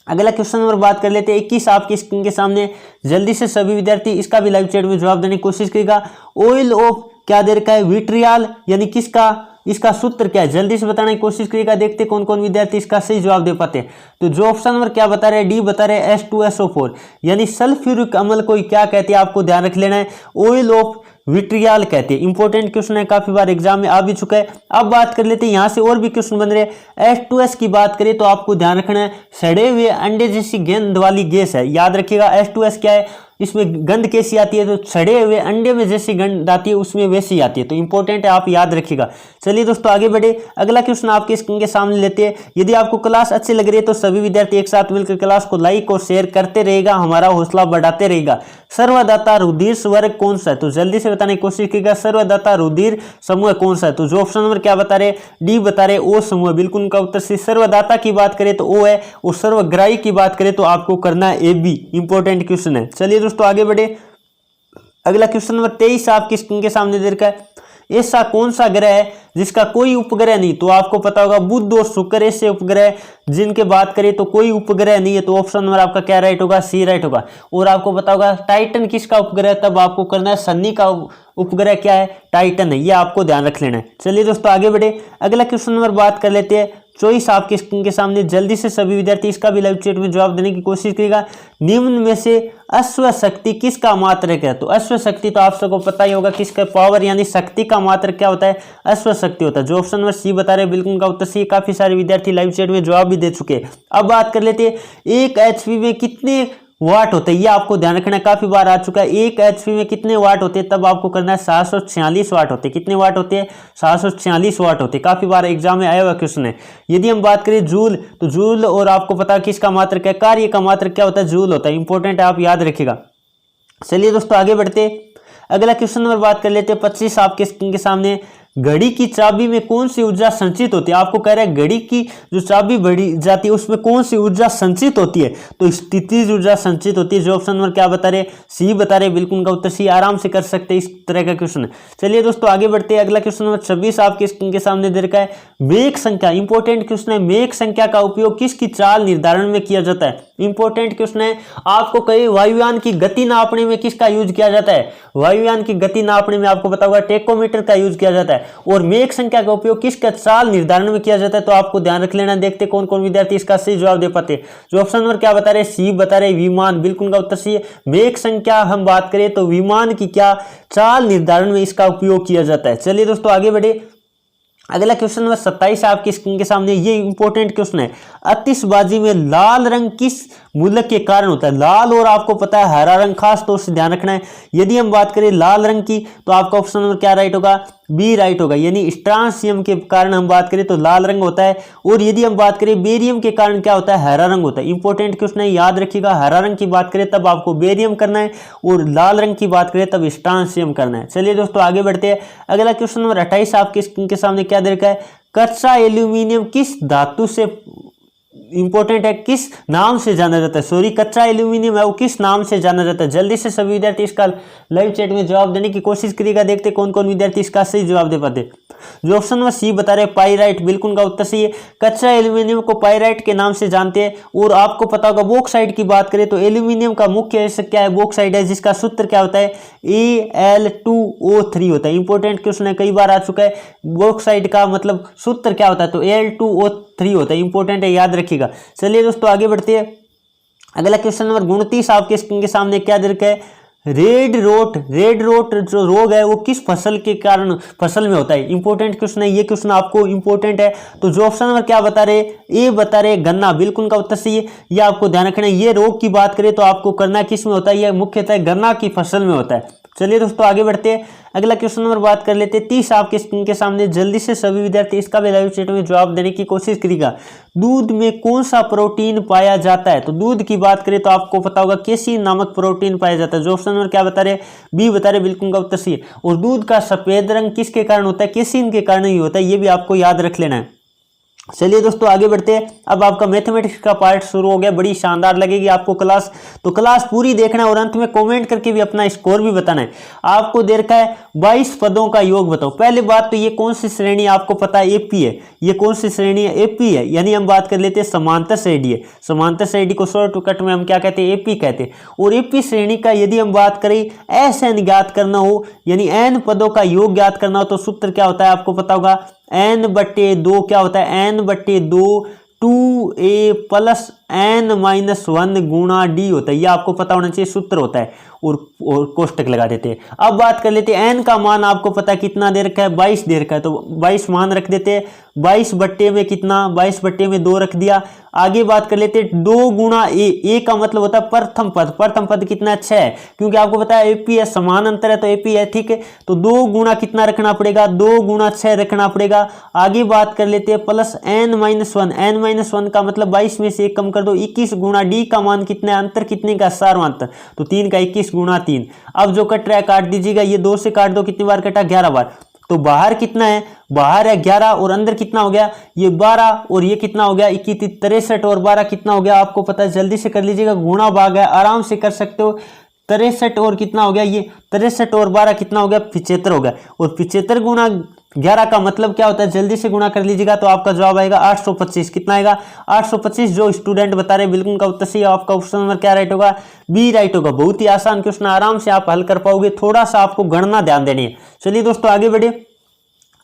A: अगला क्वेश्चन नंबर बात कर लेते हैं। 21 आपकी स्क्रीन के सामने, जल्दी से सभी विद्यार्थी इसका भी लाइव चैट में जवाब देने की कोशिश करेगा। ऑयल ऑफ क्या दे रखा है, विट्रियल, यानी किसका, इसका सूत्र क्या है, जल्दी से बताने की कोशिश करिएगा। देखते कौन कौन विद्यार्थी इसका सही जवाब दे पाते हैं। तो जो ऑप्शन नंबर क्या बता रहे हैं, डी बता रहे हैं H2SO4, यानी सल्फ्यूरिक अम्ल को क्या कहते हैं, आपको ध्यान रख लेना है, ऑयल ऑफ विट्रियल कहते हैं। इंपॉर्टेंट क्वेश्चन है, काफी बार एग्जाम में आ भी चुका है। अब बात कर लेते हैं, यहां से और भी क्वेश्चन बन रहे हैं। H2S की बात करें तो आपको ध्यान रखना है, सड़े हुए अंडे जैसी गेंद वाली गैस है, याद रखिएगा। H2S क्या है, इसमें गंध कैसी आती है, तो सड़े हुए अंडे में जैसी गंध आती है उसमें वैसी आती है। तो इंपॉर्टेंट है, आप याद रखिएगा। चलिए दोस्तों आगे बढ़े, अगला क्वेश्चन आपके स्क्रीन के सामने लेते हैं। यदि आपको क्लास अच्छी लग रही है तो सभी विद्यार्थी एक साथ मिलकर क्लास को लाइक और शेयर करते रहेगा, हमारा हौसला बढ़ाते रहेगा। सर्वदाता रुधिर वर्ग कौन सा है, तो जल्दी से बताने की कोशिश कीजिएगा। सर्वदाता रुधिर समूह कौन सा है, तो जो ऑप्शन नंबर क्या बता रहे, डी बता रहे ओ समूह, बिल्कुल उनका उत्तर सी। सर्वदाता की बात करें तो ओ है, और सर्वग्राही की बात करें तो आपको करना है ए बी। इंपॉर्टेंट क्वेश्चन है। चलिए दोस्तों आगे बढ़े, अगला क्वेश्चन नंबर 23 आपकी स्क्रीन के सामने दे रखा है। ऐसा कौन सा ग्रह है जिसका कोई उपग्रह नहीं, तो आपको पता होगा बुध और शुक्र ऐसे उपग्रह जिनके बात करें तो कोई उपग्रह नहीं है। तो ऑप्शन नंबर आपका क्या राइट होगा, सी राइट होगा। और आपको पता होगा टाइटन किसका उपग्रह है, तब आपको करना है शनि का उपग्रह क्या है, टाइटन है, ये आपको ध्यान रख लेना है। चलिए दोस्तों आगे बढ़े, अगला क्वेश्चन नंबर बात कर लेते हैं। चॉइस आपकी स्क्रीन के सामने, जल्दी से सभी विद्यार्थी इसका भी लाइव चैट में जवाब देने की कोशिश करेगा। निम्न में से अश्व शक्ति किसका मात्रक है, तो अश्व शक्ति तो आप सबको पता ही होगा किसका, पावर यानी शक्ति का मात्रक क्या होता है, अश्व शक्ति होता है। जो ऑप्शन नंबर सी बता रहे हैं बिल्कुल का उत्तर सी। काफी सारे विद्यार्थी लाइव चैट में जवाब भी दे चुके हैं। अब बात कर लेते हैं, 1 HP में कितने वाट होते हैं, ये आपको ध्यान रखना है, काफी बार आ चुका है। 1 HP में कितने वाट होते हैं, तब आपको करना है 746 वाट होते हैं। कितने वाट होते हैं, 746 वाट होते हैं। काफी बार एग्जाम में आया हुआ क्वेश्चन है। यदि हम बात करें जूल, तो जूल और आपको पता है किसका मात्रक है, कार्य का मात्रक क्या होता है, जूल होता है। इंपॉर्टेंट है, आप याद रखिएगा। चलिए दोस्तों आगे बढ़ते, अगला क्वेश्चन नंबर बात कर लेते हैं। 25 आपके स्क्रीन के सामने, घड़ी की चाबी में कौन सी ऊर्जा संचित होती है, आपको कह रहा है घड़ी की जो चाबी बढ़ी जाती है उसमें कौन सी ऊर्जा संचित होती है, तो स्थितिज ऊर्जा संचित होती है। जो ऑप्शन नंबर क्या बता रहे, सी बता रहे, बिल्कुल उनका उत्तर सी। आराम से कर सकते हैं, इस तरह का क्वेश्चन है। चलिए दोस्तों आगे बढ़ते हैं, अगला क्वेश्चन नंबर 26 आपके स्क्रीन के सामने दे रखा है। मेक संख्या, इंपॉर्टेंट क्वेश्चन है, मेक संख्या का उपयोग किसकी चाल निर्धारण में किया जाता है। इंपॉर्टेंट क्वेश्चन है, आपको कई वायुयान की गति नापने में किसका यूज किया जाता है, वायुयान की गति नापने में आपको पता होगा टेकोमीटर का यूज किया जाता है। और मेक संख्या का उपयोग किसका चाल निर्धारण में किया जाता है, तो आपको ध्यान रख लेना। देखते कौन कौन विद्यार्थी इसका सही जवाब दे पाते। जो ऑप्शन नंबर क्या बता रहे, सी बता रहे, विमान, बिल्कुल का उत्तर सी है। मेक संख्या हम बात करें तो विमान की क्या चाल निर्धारण में इसका उपयोग किया जाता है। चलिए दोस्तों आगे बढ़े, अगला क्वेश्चन नंबर 27 आपकी स्क्रीन के सामने, ये इंपॉर्टेंट क्वेश्चन है। आतिशबाजी में लाल रंग किस मूलक के कारण होता है, लाल और आपको पता है हरा रंग, खास तौर से ध्यान रखना है। यदि हम बात करें लाल रंग की तो आपका ऑप्शन नंबर क्या राइट होगा, बी राइट होगा, यानी स्ट्रांसियम के कारण हम बात करें तो लाल रंग होता है। और यदि हम बात करें बेरियम के कारण क्या होता है, हरा रंग होता है। इंपॉर्टेंट क्वेश्चन है, याद रखिएगा। हरा रंग की बात करें तब आपको बेरियम करना है, और लाल रंग की बात करें तब स्ट्रांसियम करना है। चलिए दोस्तों आगे बढ़ते हैं, अगला क्वेश्चन नंबर 28 आपके स्क्रीन के सामने क्या दे रखा है। कच्चा एल्यूमिनियम किस धातु से, इंपॉर्टेंट है, किस नाम से जाना जाता है, सॉरी कच्चा एल्यूमिनियम है वो किस नाम से जाना जाता है। जल्दी से सभी विद्यार्थी इसका लाइव चैट में जवाब देने की कोशिश करिएगा। देखते कौन कौन विद्यार्थी इसका सही जवाब दे पाते। जो ऑप्शन नंबर सी बता रहे पाइराइट, बिल्कुल उनका उत्तर सही है। कच्चा एल्यूमिनियम को पाइराइट के नाम से जानते हैं। और आपको पता होगा बॉक्साइट की बात करें तो एल्यूमिनियम का मुख्य हिस्सा क्या है, बॉक्साइट है, जिसका सूत्र क्या होता है, Al2O3 होता है। इंपॉर्टेंट क्वेश्चन है, कई बार आ चुका है। बॉक्साइट का मतलब सूत्र क्या होता है, तो Al2O3 होता है। इंपॉर्टेंट है, याद रखिएगा। चलिए दोस्तों आगे बढ़ते हैं, अगला क्वेश्चन नंबर 29 आपके स्क्रीन के सामने क्या दे रखा है। रेड रोट जो रोग है वो किस फसल के कारण फसल में होता है। इंपॉर्टेंट क्वेश्चन है, ये क्वेश्चन आपको इंपॉर्टेंट है। तो जो ऑप्शन नंबर क्या बता रहे, ए बता रहे गन्ना, बिल्कुल का उत्तर सही है। ये आपको ध्यान रखना है। ये रोग की बात करें तो आपको करना किस में होता है, यह मुख्यतः गन्ना की फसल में होता है। चलिए दोस्तों आगे बढ़ते हैं, अगला क्वेश्चन नंबर बात कर लेते हैं 30 आपके स्क्रीन के सामने। जल्दी से सभी विद्यार्थी इसका भी लाइव चैट में जवाब देने की कोशिश करिएगा। दूध में कौन सा प्रोटीन पाया जाता है, तो दूध की बात करें तो आपको पता होगा केसीन नामक प्रोटीन पाया जाता है। जो ऑप्शन नंबर क्या बता रहे, बी बता रहे, बिल्कुल का उत्तर सही है। और दूध का सफेद रंग किसके कारण होता है, केसीन के कारण ही होता है, ये भी आपको याद रख लेना है। चलिए दोस्तों आगे बढ़ते हैं। अब आपका मैथमेटिक्स का पार्ट शुरू हो गया, बड़ी शानदार लगेगी आपको क्लास, तो क्लास पूरी देखना है और अंत में कमेंट करके भी अपना स्कोर भी बताना है। आपको दे रखा है 22 पदों का योग बताओ। पहले बात तो ये कौन सी श्रेणी आपको पता है, एपी है। ये कौन सी श्रेणी है, एपी है, यानी हम बात कर लेते हैं समांतर श्रेणी है। समांतर श्रेणी को शॉर्टकट में हम क्या कहते हैं, एपी कहते हैं। और एपी श्रेणी का यदि हम बात करें एस एन ज्ञात करना हो, यानी एन पदों का योग ज्ञात करना हो, तो सूत्र क्या होता है आपको पता होगा, n/2 क्या होता है, n/2 2a प्लस n-1 गुणा d होता है। ये आपको पता होना चाहिए, सूत्र होता है और कोष्टक लगा देते हैं। अब बात कर लेते हैं n का मान आपको पता है कितना दे रखा है, 22 दे रखा है, तो 22 मान रख देते हैं। 22 बट्टे में कितना, 22 बट्टे में 2 रख दिया। आगे बात कर लेते हैं 2 गुणा a का मतलब होता है प्रथम पद। प्रथम पद कितना है, 6 है, क्योंकि आपको पता है एपी है, समान अंतर है तो एपी है, ठीक है। तो 2 गुणा कितना रखना पड़ेगा, 2 गुणा 6 रखना पड़ेगा। आगे बात कर लेते हैं प्लस n-1, n-1 का मतलब 22 में से 1 कम कर दो, 21 गुणा d का मान कितना है, अंतर कितने का, सार्वंतर, तो 3 का 21 गुणा 3। अब जो कट रहा है काट दीजिएगा, ये 2 से काट दो, कितनी बार कटा, 11 बार। तो बाहर कितना है, बाहर है 11 और अंदर कितना हो गया, ये 12 और ये कितना हो गया 21, 63 और 12 कितना हो गया आपको पता है, जल्दी से कर लीजिएगा, गुणा भाग है, आराम से कर सकते हो। 63 और कितना हो गया, ये 63 और 12 कितना हो गया, 75 हो गया। और 75 गुणा 11 का मतलब क्या होता है, जल्दी से गुणा कर लीजिएगा तो आपका जवाब आएगा 825। कितना आएगा, 825। जो स्टूडेंट बता रहे बिल्कुल का उत्तर सही, आपका ऑप्शन नंबर क्या राइट होगा, बी राइट होगा। बहुत ही आसान क्वेश्चन, आराम से आप हल कर पाओगे, थोड़ा सा आपको गणना ध्यान देनी है। चलिए दोस्तों आगे बढ़े।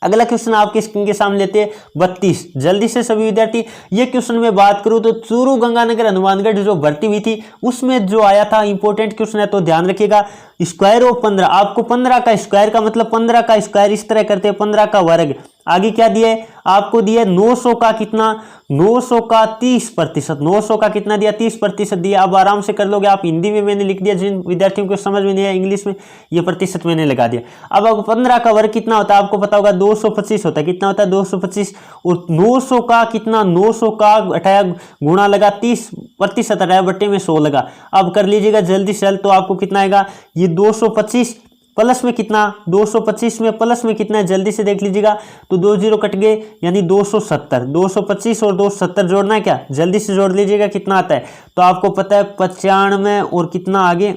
A: अगला क्वेश्चन आपके स्क्रीन के सामने लेते हैं 32। जल्दी से सभी विद्यार्थी, ये क्वेश्चन में बात करूं तो चूरू गंगानगर हनुमानगढ़ जो भर्ती हुई थी उसमें जो आया था, इंपॉर्टेंट क्वेश्चन है, तो ध्यान रखिएगा। स्क्वायर ऑफ 15, आपको 15 का स्क्वायर का मतलब 15 का स्क्वायर इस तरह करते हैं, 15 का वर्ग। आगे क्या दिया है आपको, दिया 900 का कितना, 900 का 30%, 900 का कितना दिया, 30% दिया। अब आराम से कर लोगे आप, हिंदी में मैंने लिख दिया, जिन विद्यार्थियों को समझ में नहीं आया इंग्लिश में, ये प्रतिशत मैंने लगा दिया। अब 15 का वर्ग कितना होता है आपको पता होगा, 225 होता है। कितना होता है, 225। और 900 का कितना, 900 का हटाया, गुणा लगा, 30% हटाया, बट्टे में 100 लगा। अब कर लीजिएगा जल्दी से, तो आपको कितना आएगा, ये 225 प्लस में कितना, 225 में प्लस में कितना है, जल्दी से देख लीजिएगा, तो 2 जीरो कट गए, यानी 270। 225 और 270 जोड़ना है क्या, जल्दी से जोड़ लीजिएगा, कितना आता है, तो आपको पता है 95 और कितना आगे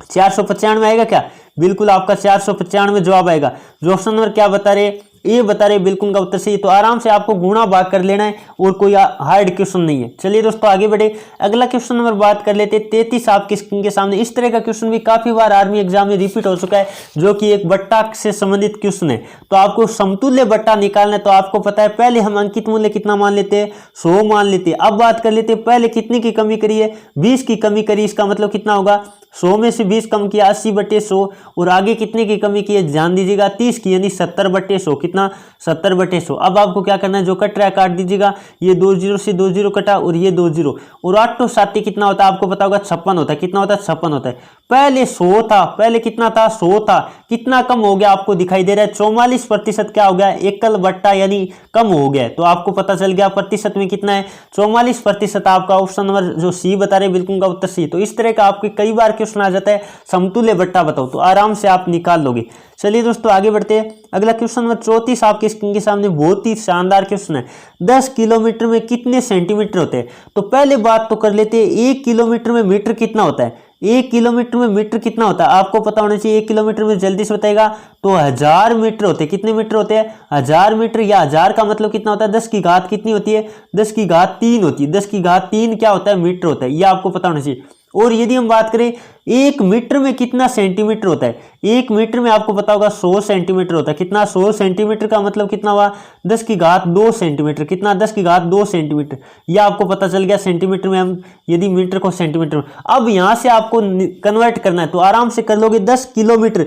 A: 495 आएगा क्या, बिल्कुल आपका 495 जवाब आएगा। जो ऑप्शन नंबर क्या बता रहे, ये बता रहे बिल्कुल का उत्तर सही। तो आराम से आपको गुणा भाग कर लेना है और कोई हार्ड क्वेश्चन नहीं है। चलिए दोस्तों आगे बढ़े, अगला क्वेश्चन नंबर बात कर लेते हैं 33 आपकी स्क्रीन के सामने। इस तरह का क्वेश्चन भी काफी बार आर्मी एग्जाम में रिपीट हो चुका है, जो कि एक बट्टा से संबंधित क्वेश्चन है। तो आपको समतुल्य बट्टा निकालना है, तो आपको पता है पहले हम अंकित मूल्य कितना मान लेते हैं, 100 मान लेते हैं। अब बात कर लेते हैं पहले कितने की कमी करी है, 20 की कमी करी, इसका मतलब कितना होगा, 100 में से 20 कम किया, 80/100। और आगे कितने की कमी की है, ध्यान दीजिएगा, 30 की, यानी 70/100। कितना, 70/100। अब आपको क्या करना है, जो कट रहा है काट दीजिएगा, ये 2 जीरो से 2 जीरो कटा और ये 2 जीरो, और 8 7 कितना होता है आपको पता होगा, 56 होता है। कितना होता है, 56 होता है। पहले 100 था, पहले कितना था, 100 था, कितना कम हो गया आपको दिखाई दे रहा है, 44% क्या हो गया, एकल बट्टा यानी कम हो गया। तो आपको पता चल गया प्रतिशत में कितना है, 44%। आपका ऑप्शन नंबर जो सी बता रहे बिल्कुल का उत्तर सी। तो इस तरह का आपके कई बार क्वेश्चन आ जाता है, समतुल्य बट्टा बताओ, तो आराम से आप निकाल लोगे। चलिए दोस्तों आगे बढ़ते हैं, अगला क्वेश्चन नंबर 34 आपके स्क्रीन के सामने, बहुत ही शानदार क्वेश्चन है। 10 किलोमीटर में कितने सेंटीमीटर होते हैं। तो पहले बात तो कर लेते हैं 1 किलोमीटर में मीटर कितना होता है, 1 किलोमीटर में मीटर कितना होता है आपको पता होना चाहिए। 1 किलोमीटर में जल्दी से बताएगा, तो 1000 मीटर होते हैं। कितने मीटर होते हैं, 1000 मीटर, या 1000 का मतलब कितना होता है, 10 की घात कितनी होती है, 10 की घात 3 होती है। 10 की घात 3 क्या होता है, मीटर होता है, यह आपको पता होना चाहिए। और यदि हम बात करें 1 मीटर में कितना सेंटीमीटर होता है, 1 मीटर में आपको पता होगा 100 सेंटीमीटर होता है। कितना, 100 सेंटीमीटर का मतलब कितना हुआ, 10 की घात 2 सेंटीमीटर। कितना, 10 की घात 2 सेंटीमीटर, यह आपको पता चल गया सेंटीमीटर में, हम यदि मीटर को सेंटीमीटर में। अब यहां से आपको कन्वर्ट करना है, तो आराम से कर लोगे। 10 किलोमीटर,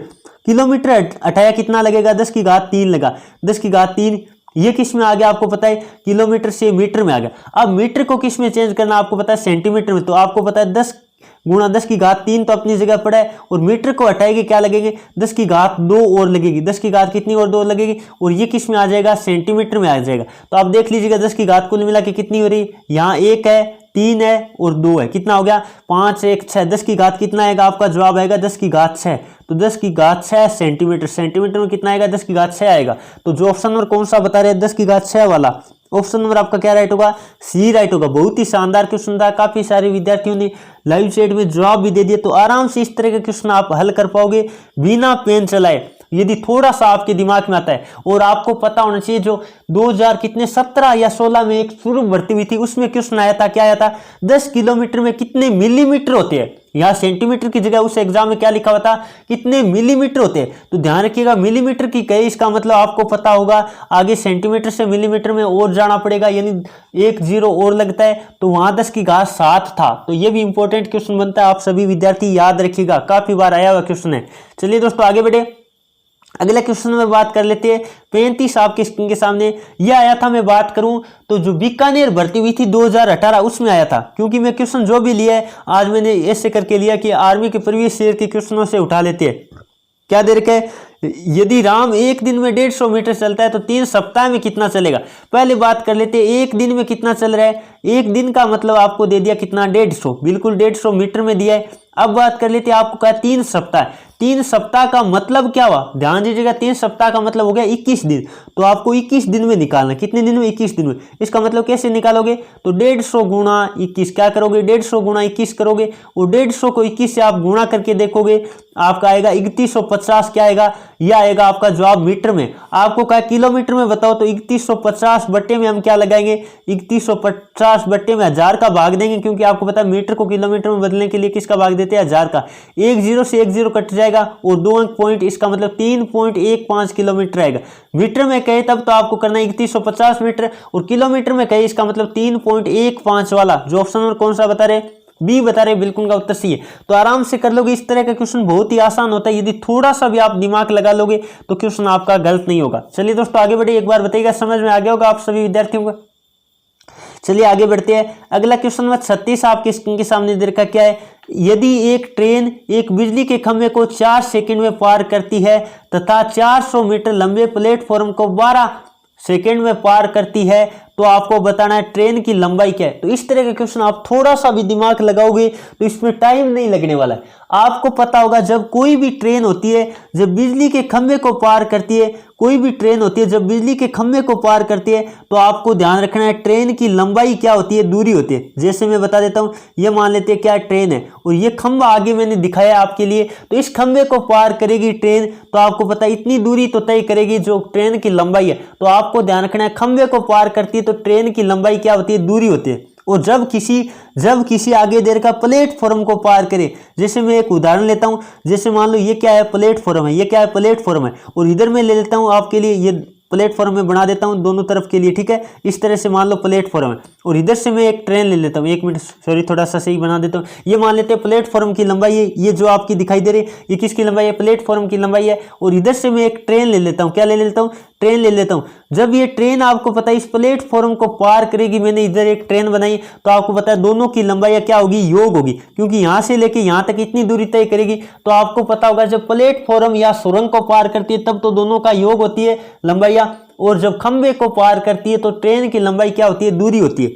A: किलोमीटर हटाया कितना लगेगा, 10 की घात 3 लगा, 10 की घात 3, ये किस में आ गया आपको पता है, किलोमीटर से मीटर में आ गया। अब मीटर को किस में चेंज करना आपको पता है, सेंटीमीटर में। तो आपको पता है 10 गुणा 10 की घात 3 तो अपनी जगह पड़ा है, और मीटर को हटाएंगे क्या लगेंगे, 10 की घात 2 और लगेगी। 10 की घात कितनी और 2 लगेगी, और ये किस में आ जाएगा, सेंटीमीटर में आ जाएगा। तो आप देख लीजिएगा 10 की घात कुल मिला के कितनी हो रही, यहाँ 1 है, 3 है और 2 है। कितना हो गया, 5 1 6। 10 की घात कितना आएगा, आपका जवाब आएगा 10 की घात 6। तो 10 की घात 6 सेंटीमीटर, सेंटीमीटर में कितना आएगा, 10 की घात 6 आएगा। तो जो ऑप्शन नंबर कौन सा बता रहे हैं, 10 की घात 6 वाला, ऑप्शन नंबर आपका क्या राइट होगा, सी राइट होगा। बहुत ही शानदार क्वेश्चन था, काफी सारे विद्यार्थियों ने लाइव चैट में जवाब भी दे दिए। तो आराम से इस तरह के क्वेश्चन आप हल कर पाओगे बिना पेन चलाए, यदि थोड़ा सा आपके दिमाग में आता है। और आपको पता होना चाहिए जो 2017 या 16 में एक पूर्व भर्ती हुई थी, उसमें क्वेश्चन आया था, क्या आया था, 10 किलोमीटर में कितने मिलीमीटर होते हैं। यहाँ सेंटीमीटर की जगह उस एग्जाम में क्या लिखा हुआ था, कितने मिलीमीटर होते हैं। तो ध्यान रखिएगा, मिलीमीटर की कई, इसका मतलब आपको पता होगा आगे सेंटीमीटर से मिलीमीटर में और जाना पड़ेगा, यानी 1 0 और लगता है, तो वहां 10 की घात 7 था। तो ये भी इंपॉर्टेंट क्वेश्चन बनता है, आप सभी विद्यार्थी याद रखिएगा, काफी बार आया हुआ क्वेश्चन है। चलिए दोस्तों आगे बढ़े, अगला क्वेश्चन में बात कर लेते हैं। 35 आपके स्क्रीन के सामने यह आया था। मैं बात करूं तो जो बीकानेर भर्ती हुई थी 2018 उसमें आया था, क्योंकि मैं क्वेश्चन जो भी लिया है आज मैंने ऐसे करके लिया कि आर्मी के प्रीवियस ईयर के क्वेश्चनों से उठा लेते हैं। क्या दे रखा है, यदि राम एक दिन में 150 मीटर चलता है तो 3 सप्ताह में कितना चलेगा। पहले बात कर लेते हैं एक दिन में कितना चल रहा है। एक दिन का मतलब आपको दे दिया कितना, 150, बिल्कुल 150 मीटर में दिया है। अब बात कर लेते हैं, आपको कहा 3 सप्ताह। 3 सप्ताह का मतलब क्या हुआ, ध्यान दीजिएगा, 3 सप्ताह का मतलब हो गया 21 दिन। तो आपको 21 दिन में निकालना, कितने दिन में, 21 दिन में। इसका मतलब कैसे निकालोगे, तो 150 गुणा 21 क्या करोगे, 150 गुणा 21 करोगे, और 150 को 21 से आप गुणा करके देखोगे, आपका आएगा 3150। क्या आएगा, यह आएगा आपका जवाब मीटर में। आपको कहा किलोमीटर में बताओ, तो 3150 बट्टे में हम क्या लगाएंगे, 3150 बट्टे में 1000 का भाग देंगे, क्योंकि आपको पता है मीटर को किलोमीटर में बदलने के लिए किसका भाग देते हैं, 1000 का। 1 0 से 1 0 कट जाएगा और 2 अंक पॉइंट, इसका मतलब 3.15 किलोमीटर आएगा। मीटर में कहे तब तो आपको करना है 3150 मीटर, और किलोमीटर में कहे इसका मतलब 3.15 वाला। जो ऑप्शन नंबर कौन सा बता रहे, बी बता रहे, बिल्कुल का उत्तर सी है। तो आराम से कर लोगे, इस तरह का क्वेश्चन बहुत ही आसान होता है, यदि थोड़ा सा भी आप दिमाग लगा लोगे तो क्वेश्चन आपका गलत नहीं होगा। चलिए दोस्तों आगे बढ़े, एक बार बताइएगा समझ में आ गया होगा आप सभी विद्यार्थियों को। चलिए आगे बढ़ते हैं, अगला क्वेश्चन नंबर 36 आपके स्क्रीन के सामने दे रखा, क्या है, यदि एक ट्रेन एक बिजली के खंभे को 4 सेकंड में पार करती है तथा 400 मीटर लंबे प्लेटफॉर्म को 12 सेकंड में पार करती है, तो आपको बताना है ट्रेन की लंबाई क्या है। तो इस तरह का क्वेश्चन आप थोड़ा सा भी दिमाग लगाओगे तो इसमें टाइम नहीं लगने वाला है। आपको पता होगा जब कोई भी ट्रेन होती है, जब बिजली के खंभे को पार करती है, कोई भी ट्रेन होती है जब बिजली के खंभे को पार करती है, तो आपको ध्यान रखना है ट्रेन की लंबाई क्या होती है, दूरी होती है। जैसे मैं बता देता हूं, ये मान लेते हैं क्या ट्रेन है, और ये खंभा आगे मैंने दिखाया आपके लिए, तो इस खंभे को पार करेगी ट्रेन, तो आपको पता है इतनी दूरी तो तय करेगी जो ट्रेन की लंबाई है। तो आपको ध्यान रखना है खंभे को पार करती है तो ट्रेन की लंबाई क्या होती है, दूरी होती है। और जब किसी आगे देर का प्लेटफॉर्म को पार करे, जैसे मैं एक उदाहरण लेता हूं, जैसे मान लो ये क्या है, प्लेटफॉर्म है, ये क्या है, प्लेटफॉर्म है, और इधर मैं ले लेता हूं आपके लिए, ये प्लेटफॉर्म में बना देता हूं दोनों तरफ के लिए, ठीक है। इस तरह से मान लो प्लेटफॉर्म है, और इधर से मैं एक ट्रेन ले लेता हूं, 1 मिनट सॉरी थोड़ा सा सही बना देता हूं। ये मान लेते हैं प्लेटफॉर्म की लंबाई है, ये जो आपकी दिखाई दे रही है ये किसकी लंबाई है, प्लेटफॉर्म की लंबाई है। और इधर से मैं एक ट्रेन ले लेता हूं, क्या ले लेता हूं, ट्रेन ले लेता हूं। जब ये ट्रेन आपको पता है इस प्लेटफॉर्म को पार करेगी, मैंने इधर एक ट्रेन बनाई, तो आपको पता है दोनों की लंबाई क्या होगी, योग होगी, क्योंकि यहां से लेके यहां तक इतनी दूरी तय करेगी। तो आपको पता होगा जब प्लेटफॉर्म या सुरंग को पार करती है तब तो दोनों का योग होती है लंबाइयां, और जब खंबे को पार करती है तो ट्रेन की लंबाई क्या होती है, दूरी होती है।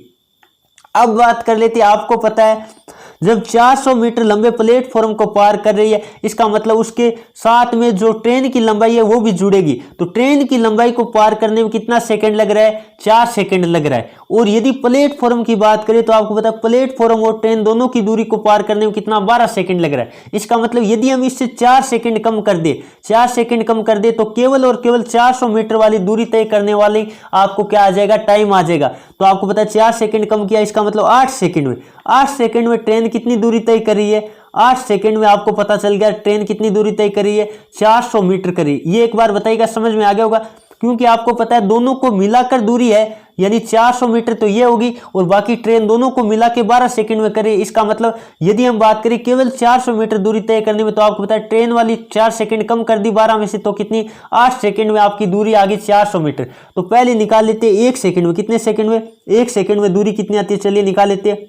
A: अब बात कर लेते हैं, आपको पता है जब 400 मीटर लंबे प्लेटफॉर्म को पार कर रही है, इसका मतलब उसके साथ में जो ट्रेन की लंबाई है वो भी जुड़ेगी। तो ट्रेन की लंबाई को पार करने में कितना सेकंड लग रहा है, 4 सेकंड लग रहा है। और यदि प्लेटफॉर्म की बात करें तो आपको पता है प्लेटफॉर्म और ट्रेन दोनों की दूरी को पार करने में कितना, 12 सेकंड लग रहा है। इसका मतलब यदि हम इससे 4 सेकंड कम कर दे, 4 सेकंड कम कर दे, तो केवल और केवल 400 मीटर वाली दूरी तय करने वाली आपको क्या आ जाएगा, टाइम आ जाएगा। तो आपको पता है 4 सेकंड कम किया, इसका मतलब 8 सेकंड में, 8 सेकंड में ट्रेन कितनी दूरी तय कर रही है, 8 सेकंड में आपको पता चल गया ट्रेन कितनी दूरी तय कर रही है, 400 मीटर कर रही है। ये एक बार बताइएगा, समझ में आ गया होगा, क्योंकि आपको पता है दोनों को मिलाकर दूरी है, यानी 400 मीटर तो ये होगी, और बाकी ट्रेन दोनों को मिला के 12 सेकंड में करे। इसका मतलब यदि हम बात करें केवल 400 मीटर दूरी तय करने में, तो आपको पता है ट्रेन वाली 4 सेकंड कम कर दी 12 में से, तो कितनी, 8 सेकंड में आपकी दूरी आ गई 400 मीटर। तो पहले निकाल लेते हैं 1 सेकंड में, कितने सेकंड में, 1 सेकंड में दूरी कितनी आती है, चलिए निकाल लेते हैं।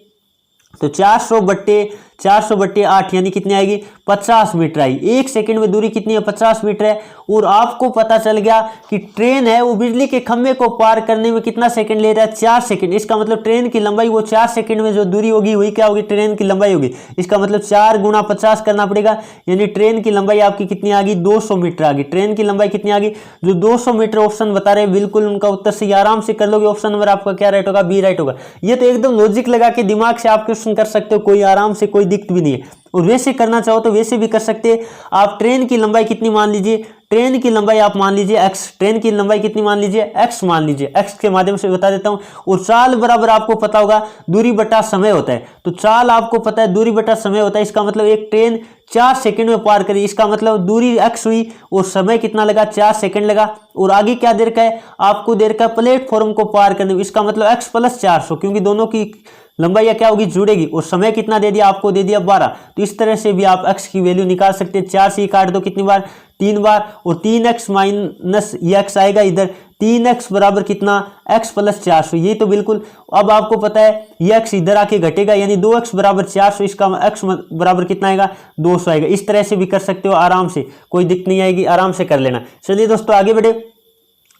A: तो 400 बट्टे 400/8 यानी कितनी आएगी 50 मीटर आएगी। 1 सेकंड में दूरी कितनी है 50 मीटर है। और आपको पता चल गया कि ट्रेन है वो बिजली के खंभे को पार करने में कितना सेकंड ले रहा है 4 सेकंड। इसका मतलब ट्रेन की लंबाई वो 4 सेकंड में जो दूरी होगी वही क्या होगी ट्रेन की लंबाई होगी। इसका मतलब 4 × 50 करना पड़ेगा, यानी ट्रेन की लंबाई आपकी कितनी आ गई 200 मीटर आ गई। ट्रेन की लंबाई कितनी आ गई जो 200 मीटर ऑप्शन बता रहे हैं, बिल्कुल उनका उत्तर सही, आराम से कर लोगे। ऑप्शन नंबर आपका क्या राइट होगा बी राइट होगा। ये तो एकदम लॉजिक लगा के दिमाग से आप क्वेश्चन कर सकते हो, कोई आराम से, कोई दिक्कत भी नहीं है। और वैसे करना चाहो तो वैसे भी कर सकते हैं। आप ट्रेन की लंबाई कितनी मान लीजिए, ट्रेन की लंबाई आप मान लीजिए x, ट्रेन की लंबाई कितनी मान लीजिए x मान लीजिए, x के माध्यम से बता देता हूं। और चाल बराबर आपको पता होगा दूरी बटा समय होता है, तो चाल आपको पता है दूरी बटा समय होता है। इसका मतलब एक ट्रेन 4 सेकंड में पार करी, इसका मतलब दूरी x हुई और समय कितना लगा 4 सेकंड लगा। और आगे क्या देर का है आपको, देर का प्लेटफॉर्म को पार करने में, इसका मतलब x + 400, क्योंकि दोनों की लंबाई क्या होगी जुड़ेगी। और समय कितना दे दिया आपको, दे दिया 12। तो इस तरह से भी आप x की वैल्यू निकाल सकते हैं। 4 से काट दो कितनी बार 3 बार, और 3x माइनस ये x आएगा इधर, 3x बराबर कितना x + 400। ये तो बिल्कुल अब आपको पता है ये x इधर आके घटेगा, यानी 2x बराबर 400, इसका x बराबर कितना आएगा 200 आएगा। इस तरह से भी कर सकते हो आराम से, कोई दिक्कत नहीं आएगी, आराम से कर लेना। चलिए दोस्तों आगे बढ़े।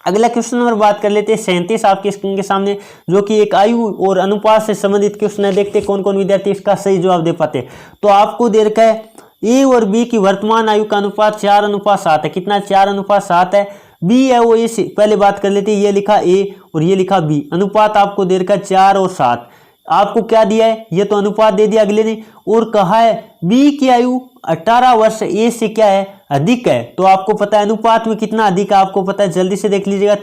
A: अगला क्वेश्चन नंबर बात कर लेते हैं 37 आपकी स्क्रीन के सामने, जो कि एक आयु और अनुपात से संबंधित क्वेश्चन है। देखते हैं कौन कौन विद्यार्थी इसका सही जवाब दे पाते हैं। तो आपको दे रखा है ए और बी की वर्तमान आयु का अनुपात 4:7 है। कितना 4:7 है। बी है वो ए से पहले बात कर लेते हैं, ये लिखा ए और ये लिखा बी। अनुपात आपको दे रखा है 4 और 7। आपको क्या दिया है, ये तो अनुपात दे दिया अगले ने, और कहा है बी की आयु 18 वर्ष ए से क्या है अधिक है। तो आपको पता है अनुपात में कितना अधिक है, आपको पता है, जल्दी से देख लीजिएगा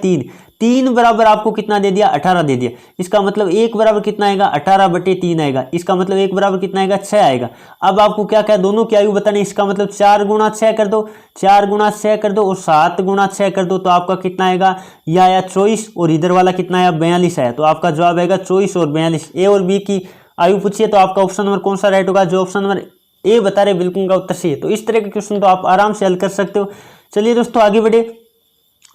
A: 3 बराबर आपको कितना दे दिया 18 दे दिया। इसका मतलब 1 बराबर कितना आएगा 18/3 आएगा। इसका मतलब 1 बराबर कितना आएगा 6 आएगा। अब आपको क्या क्या दोनों की आयु बतानी, इसका मतलब 4 × 6 कर दो, 4 × 6 कर दो और 7 × 6 कर दो। तो आपका कितना आएगा, यह आया 24 और इधर वाला कितना आया 42 आया। तो आपका जवाब आएगा 24 और 42। ए और बी की आयु पूछिए तो आपका ऑप्शन नंबर कौन सा राइट होगा, जो ऑप्शन नंबर ए बता रहे बिल्कुल उनका उत्तर सही है। तो इस तरह के क्वेश्चन तो आप आराम से हल कर सकते हो। चलिए दोस्तों आगे बढ़े।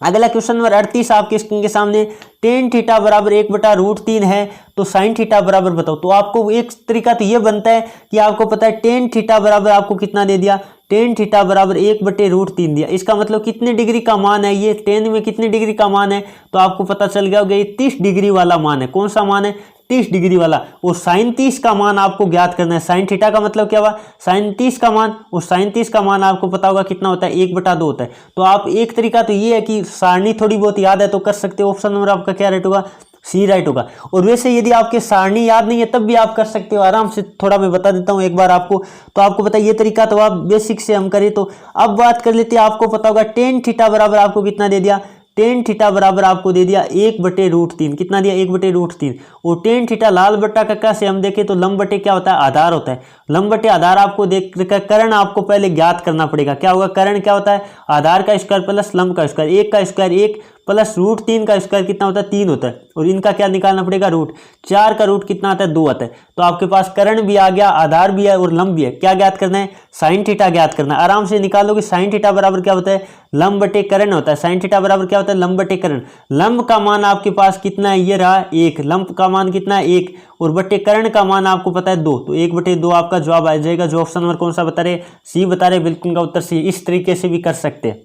A: अगला क्वेश्चन नंबर 38 आपके स्क्रीन के सामने, tan थीटा बराबर 1/√3 है, तो sin थीटा बराबर बताओ। तो आपको एक तरीका तो ये बनता है कि आपको पता है tan थीटा बराबर आपको कितना दे दिया, tan थीटा बराबर 1/√3 दिया। इसका मतलब कितने डिग्री का मान है, ये tan में कितने डिग्री का मान है, तो आपको पता चल गया होगा ये 30 डिग्री वाला मान है। कौन सा मान है 30 डिग्री वाला। और sin 30 का मान आपको ज्ञात करना है। sin थीटा का मतलब क्या हुआ sin 30 का मान, और sin 30 का मान आपको पता होगा कितना होता है 1/2 होता है। तो आप एक तरीका तो ये है कि सारणी थोड़ी बहुत याद है तो कर सकते हो। ऑप्शन नंबर आपका क्या राइट होगा, सी राइट होगा। और वैसे यदि आपके सारणी याद नहीं है तब भी आप कर सकते हो आराम से, थोड़ा मैं बता देता हूं एक बार आपको। तो आपको पता है ये तरीका तो आप बेसिक से हम करें। तो अब बात कर लेते हैं, आपको पता होगा tan थीटा बराबर आपको कितना दे दिया, tan थीटा बराबर आपको दे दिया 1/√3। कितना दिया 1/√3। और tan थीटा लाल बट्टा कक्का से हम देखें तो लंब बटे क्या होता है आधार होता है। लंब बटे आधार आपको देख कर्ण आपको पहले ज्ञात करना पड़ेगा। क्या होगा कर्ण क्या होता है आधार का स्क्वायर प्लस लंब का स्क्वायर। 1 का स्क्वायर 1 प्लस √3 का स्क्वायर कितना होता है 3 होता है। और इनका क्या निकालना पड़ेगा रूट। 4 का रूट कितना आता है 2 आता है। तो आपके पास कर्ण भी आ गया, आधार भी है और लंब भी है। क्या ज्ञात करना है sin थीटा ज्ञात करना है। आराम से निकालोगे sin थीटा बराबर क्या होता है लंब बटे कर्ण होता है। sin थीटा बराबर क्या होता है लंब बटे कर्ण। लंब का मान आपके पास कितना है ये रहा 1, लंब का मान कितना है 1 और बटे कर्ण का मान आपको पता है 2। तो 1/2 आपका जवाब आ जाएगा। जो ऑप्शन नंबर कौन सा बता रहे सी बता रहे, बिल्कुल का उत्तर सी। इस तरीके से भी कर सकते हैं।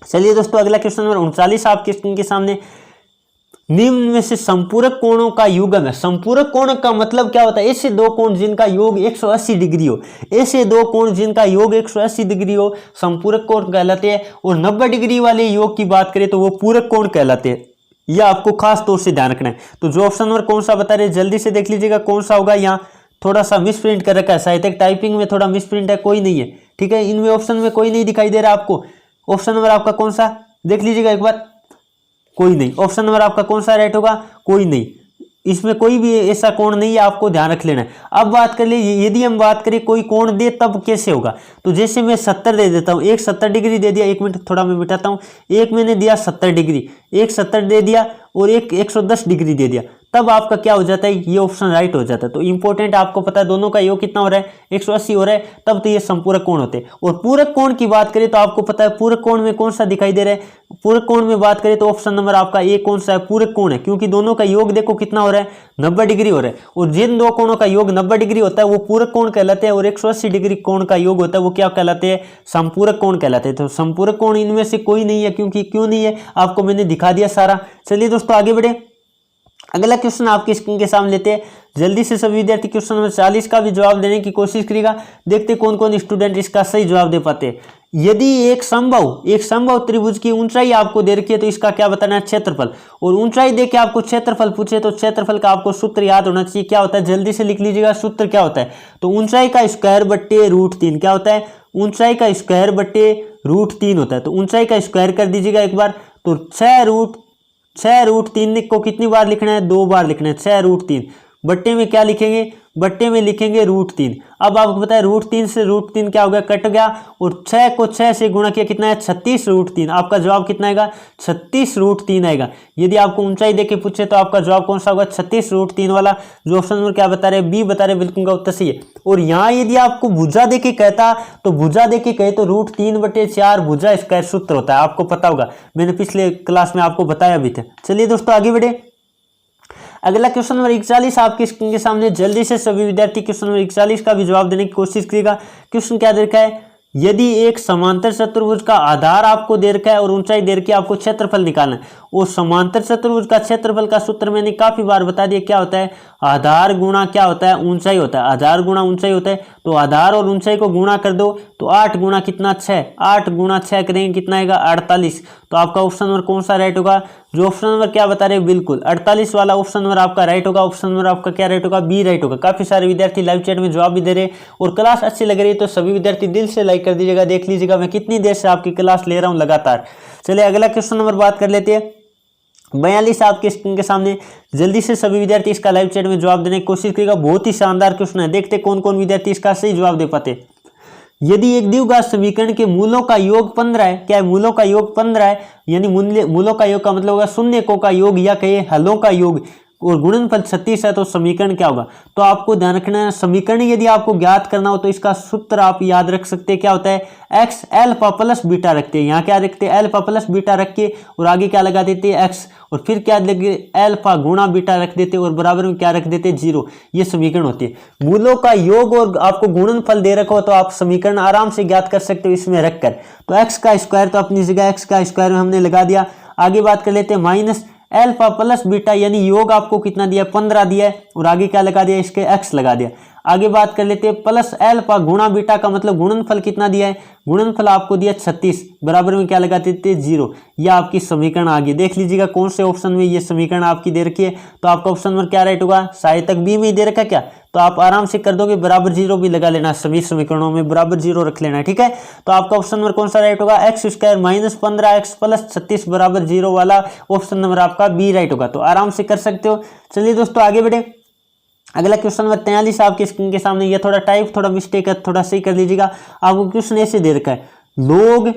A: चलिए दोस्तों अगला क्वेश्चन नंबर 39 आपके स्क्रीन के सामने, निम्न में से संपूरक कोणों का युग्म है। संपूरक कोण का मतलब क्या होता है, ऐसे दो कोण जिनका योग 180 डिग्री हो, ऐसे दो कोण जिनका योग 180 डिग्री हो संपूरक कोण कहलाते हैं। और 90 डिग्री वाले योग की बात करें तो वो पूरक कोण कहलाते हैं। यह आपको खास तौर से ध्यान रखना है। तो जो ऑप्शन नंबर कौन सा बता रहे जल्दी से देख लीजिएगा कौन सा होगा। यहाँ थोड़ा सा मिस प्रिंट कर रखा है, साहित्यिक टाइपिंग में थोड़ा मिस प्रिंट है, कोई नहीं है ठीक है। इनमें ऑप्शन में कोई नहीं दिखाई दे रहा आपको। ऑप्शन नंबर आपका कौन सा देख लीजिएगा एक बार, कोई नहीं। ऑप्शन नंबर आपका कौन सा राइट होगा, कोई नहीं। इसमें कोई भी ऐसा कोण नहीं है, आपको ध्यान रख लेना है। अब बात कर ले, यदि हम बात करें कोई कोण दे तब कैसे होगा, तो जैसे मैं 70 दे देता हूँ, एक 70 डिग्री दे दिया, एक मिनट थोड़ा मैं मिटाता हूँ। एक मैंने दिया 70 डिग्री, एक 70 दे दिया और एक 110 डिग्री दे दिया। तब आपका क्या हो जाता है, ये ऑप्शन राइट हो जाता है। तो इंपॉर्टेंट आपको पता है दोनों का योग कितना हो रहा है, 180 हो रहा है, तब तो ये संपूरक कोण होते हैं। और पूरक कोण की बात करें तो आपको पता है पूरक कोण में कौन सा दिखाई दे रहा है, पूरक कोण में बात करें तो ऑप्शन नंबर आपका ए कौन सा है, पूरक कोण है, क्योंकि दोनों का योग देखो कितना हो रहा है, 90 डिग्री हो रहा है। और जिन दो कोणों का योग 90 डिग्री होता है वो पूरक कोण कहलाते हैं, और 180 डिग्री कोण का योग होता है वो क्या कहलाते हैं, संपूरक कोण कहलाते हैं। तो संपूरक कोण इनमें से कोई नहीं है, क्योंकि क्यों नहीं है आपको मैंने दिखा दिया सारा। चलिए दोस्तों आगे बढ़े, अगला क्वेश्चन आपकी स्क्रीन के सामने लेते हैं। जल्दी से सभी विद्यार्थी क्वेश्चन नंबर 40 का भी जवाब देने की कोशिश करेगा, देखते कौन कौन स्टूडेंट इसका सही जवाब दे पाते हैं। यदि एक संभव त्रिभुज की ऊंचाई आपको दे रखी है तो इसका क्या बताना है, क्षेत्रफल। और ऊंचाई दे के आपको क्षेत्रफल पूछे तो क्षेत्रफल का आपको सूत्र याद होना चाहिए, क्या होता है जल्दी से लिख लीजिएगा, सूत्र क्या होता है। तो ऊंचाई का स्क्वायर बट्टे √3 क्या होता है, ऊंचाई का स्क्वायर बट्टे √3 होता है। तो ऊंचाई का स्क्वायर कर दीजिएगा एक बार, तो 6√3 को कितनी बार लिखना है, 2 बार लिखना है। 6√3 बट्टे में क्या लिखेंगे, बट्टे में लिखेंगे √3। अब आपको पता है √3 से √3 क्या हो गया, कट गया, और 6 को 6 से गुणा किया कितना है, 36√3। आपका जवाब कितना आएगा, 36√3 आएगा। यदि आपको ऊंचाई देके पूछे तो आपका जवाब कौन सा होगा, 36√3 वाला, जो ऑप्शन नंबर क्या बता रहे हैं, बी बता रहे, बिल्कुल का उत्तर सही है। और यहाँ यदि आपको भुजा देके कहता तो भुजा देके कहे तो √3/4 भुजा स्क्वायर सूत्र होता है, आपको पता होगा, मैंने पिछले क्लास में आपको बताया भी था। चलिए दोस्तों आगे बढ़े, अगला क्वेश्चन नंबर 41 आपके स्क्रीन के सामने। जल्दी से सभी विद्यार्थी क्वेश्चन नंबर 41 का भी जवाब देने की कोशिश करेगा। क्वेश्चन क्या दे रखा है, यदि एक समांतर चतुर्भुज का आधार आपको दे रखा है और ऊंचाई दे रखी है, आपको क्षेत्रफल निकालना है। और समांतर चतुर्भुज का क्षेत्रफल का सूत्र मैंने काफी बार बता दिया, क्या होता है, आधार गुणा क्या होता है, ऊंचाई होता है, आधार गुणा ऊंचाई होता है। तो आधार और ऊंचाई को गुणा कर दो तो 8 गुणा कितना 6, 8 गुणा 6 करेंगे कितना आएगा, 48। तो आपका ऑप्शन नंबर कौन सा राइट होगा, जो ऑप्शन नंबर क्या बता रहे हैं, बिल्कुल 48 वाला ऑप्शन नंबर आपका राइट होगा। ऑप्शन नंबर आपका क्या राइट होगा, बी राइट होगा। काफी सारे विद्यार्थी लाइव चैट में जवाब भी दे रहे हैं, और क्लास अच्छी लग रही है तो सभी विद्यार्थी दिल से लाइक कर दीजिएगा। देख लीजिएगा मैं कितनी देर से आपकी क्लास ले रहा हूं लगातार। चलिए अगला क्वेश्चन नंबर बात कर लेते हैं। 42 आपके स्क्रीन के सामने। जल्दी से सभी विद्यार्थी इसका लाइव चैट में जवाब देने की कोशिश करेगा, बहुत ही शानदार क्वेश्चन है, देखते कौन कौन विद्यार्थी इसका सही जवाब दे पाते। यदि एक द्विघात समीकरण के मूलों का योग 15 है, क्या है, मूलों का योग 15 है, यानी मूलों का योग का मतलब होगा शून्यकों का योग या कहे हलों का योग, और गुणनफल 36 है, तो समीकरण क्या होगा। तो आपको ध्यान रखना है, समीकरण यदि आपको ज्ञात करना हो तो इसका सूत्र आप याद रख सकते हैं, क्या होता है, एक्स अल्फा प्लस बीटा रखते हैं, यहाँ क्या रखते हैं, अल्फा प्लस बीटा रख के, और आगे क्या लगा देते हैं, एक्स, और फिर क्या लगे, अल्फा गुणा बीटा रख देते, और बराबर में क्या रख देते, 0। ये समीकरण होती है। मूलों का योग और आपको गुणनफल दे रखा हो तो आप समीकरण आराम से ज्ञात कर सकते हो इसमें रखकर। तो एक्स का स्क्वायर तो अपनी जगह एक्स का स्क्वायर में हमने लगा दिया। आगे बात कर लेते हैं, माइनस अल्फा प्लस बीटा, यानी योग आपको कितना दिया, 15 दिया है, और आगे क्या लगा दिया, इसके एक्स लगा दिया। आगे बात कर लेते हैं, प्लस अल्फा गुणा बीटा का मतलब गुणनफल कितना दिया है, गुणनफल आपको दिया 36, बराबर में क्या लगा देते हैं, 0। यह आपकी समीकरण आ गई। देख लीजिएगा कौन से ऑप्शन में ये समीकरण आपकी दे रखी है, तो आपका ऑप्शन नंबर क्या राइट होगा, सहायक बी में दे रखा क्या, तो आप आराम से कर दोगे, बराबर 0 भी लगा लेना, सभी समीकरणों में बराबर 0 रख लेना, ठीक है। तो आपका ऑप्शन नंबर कौन सा राइट होगा, x square minus 15 x plus 36 बराबर 0 वाला ऑप्शन नंबर आपका बी राइट होगा। तो आराम से कर सकते हो। चलिए दोस्तों आगे बढ़े, अगला क्वेश्चन नंबर 43 आपके स्क्रीन के सामने। ये थोड़ा टाइप थोड़ा मिस्टेक है, थोड़ा सही कर लीजिएगा। आपको क्वेश्चन ऐसे दे रखा है, लोग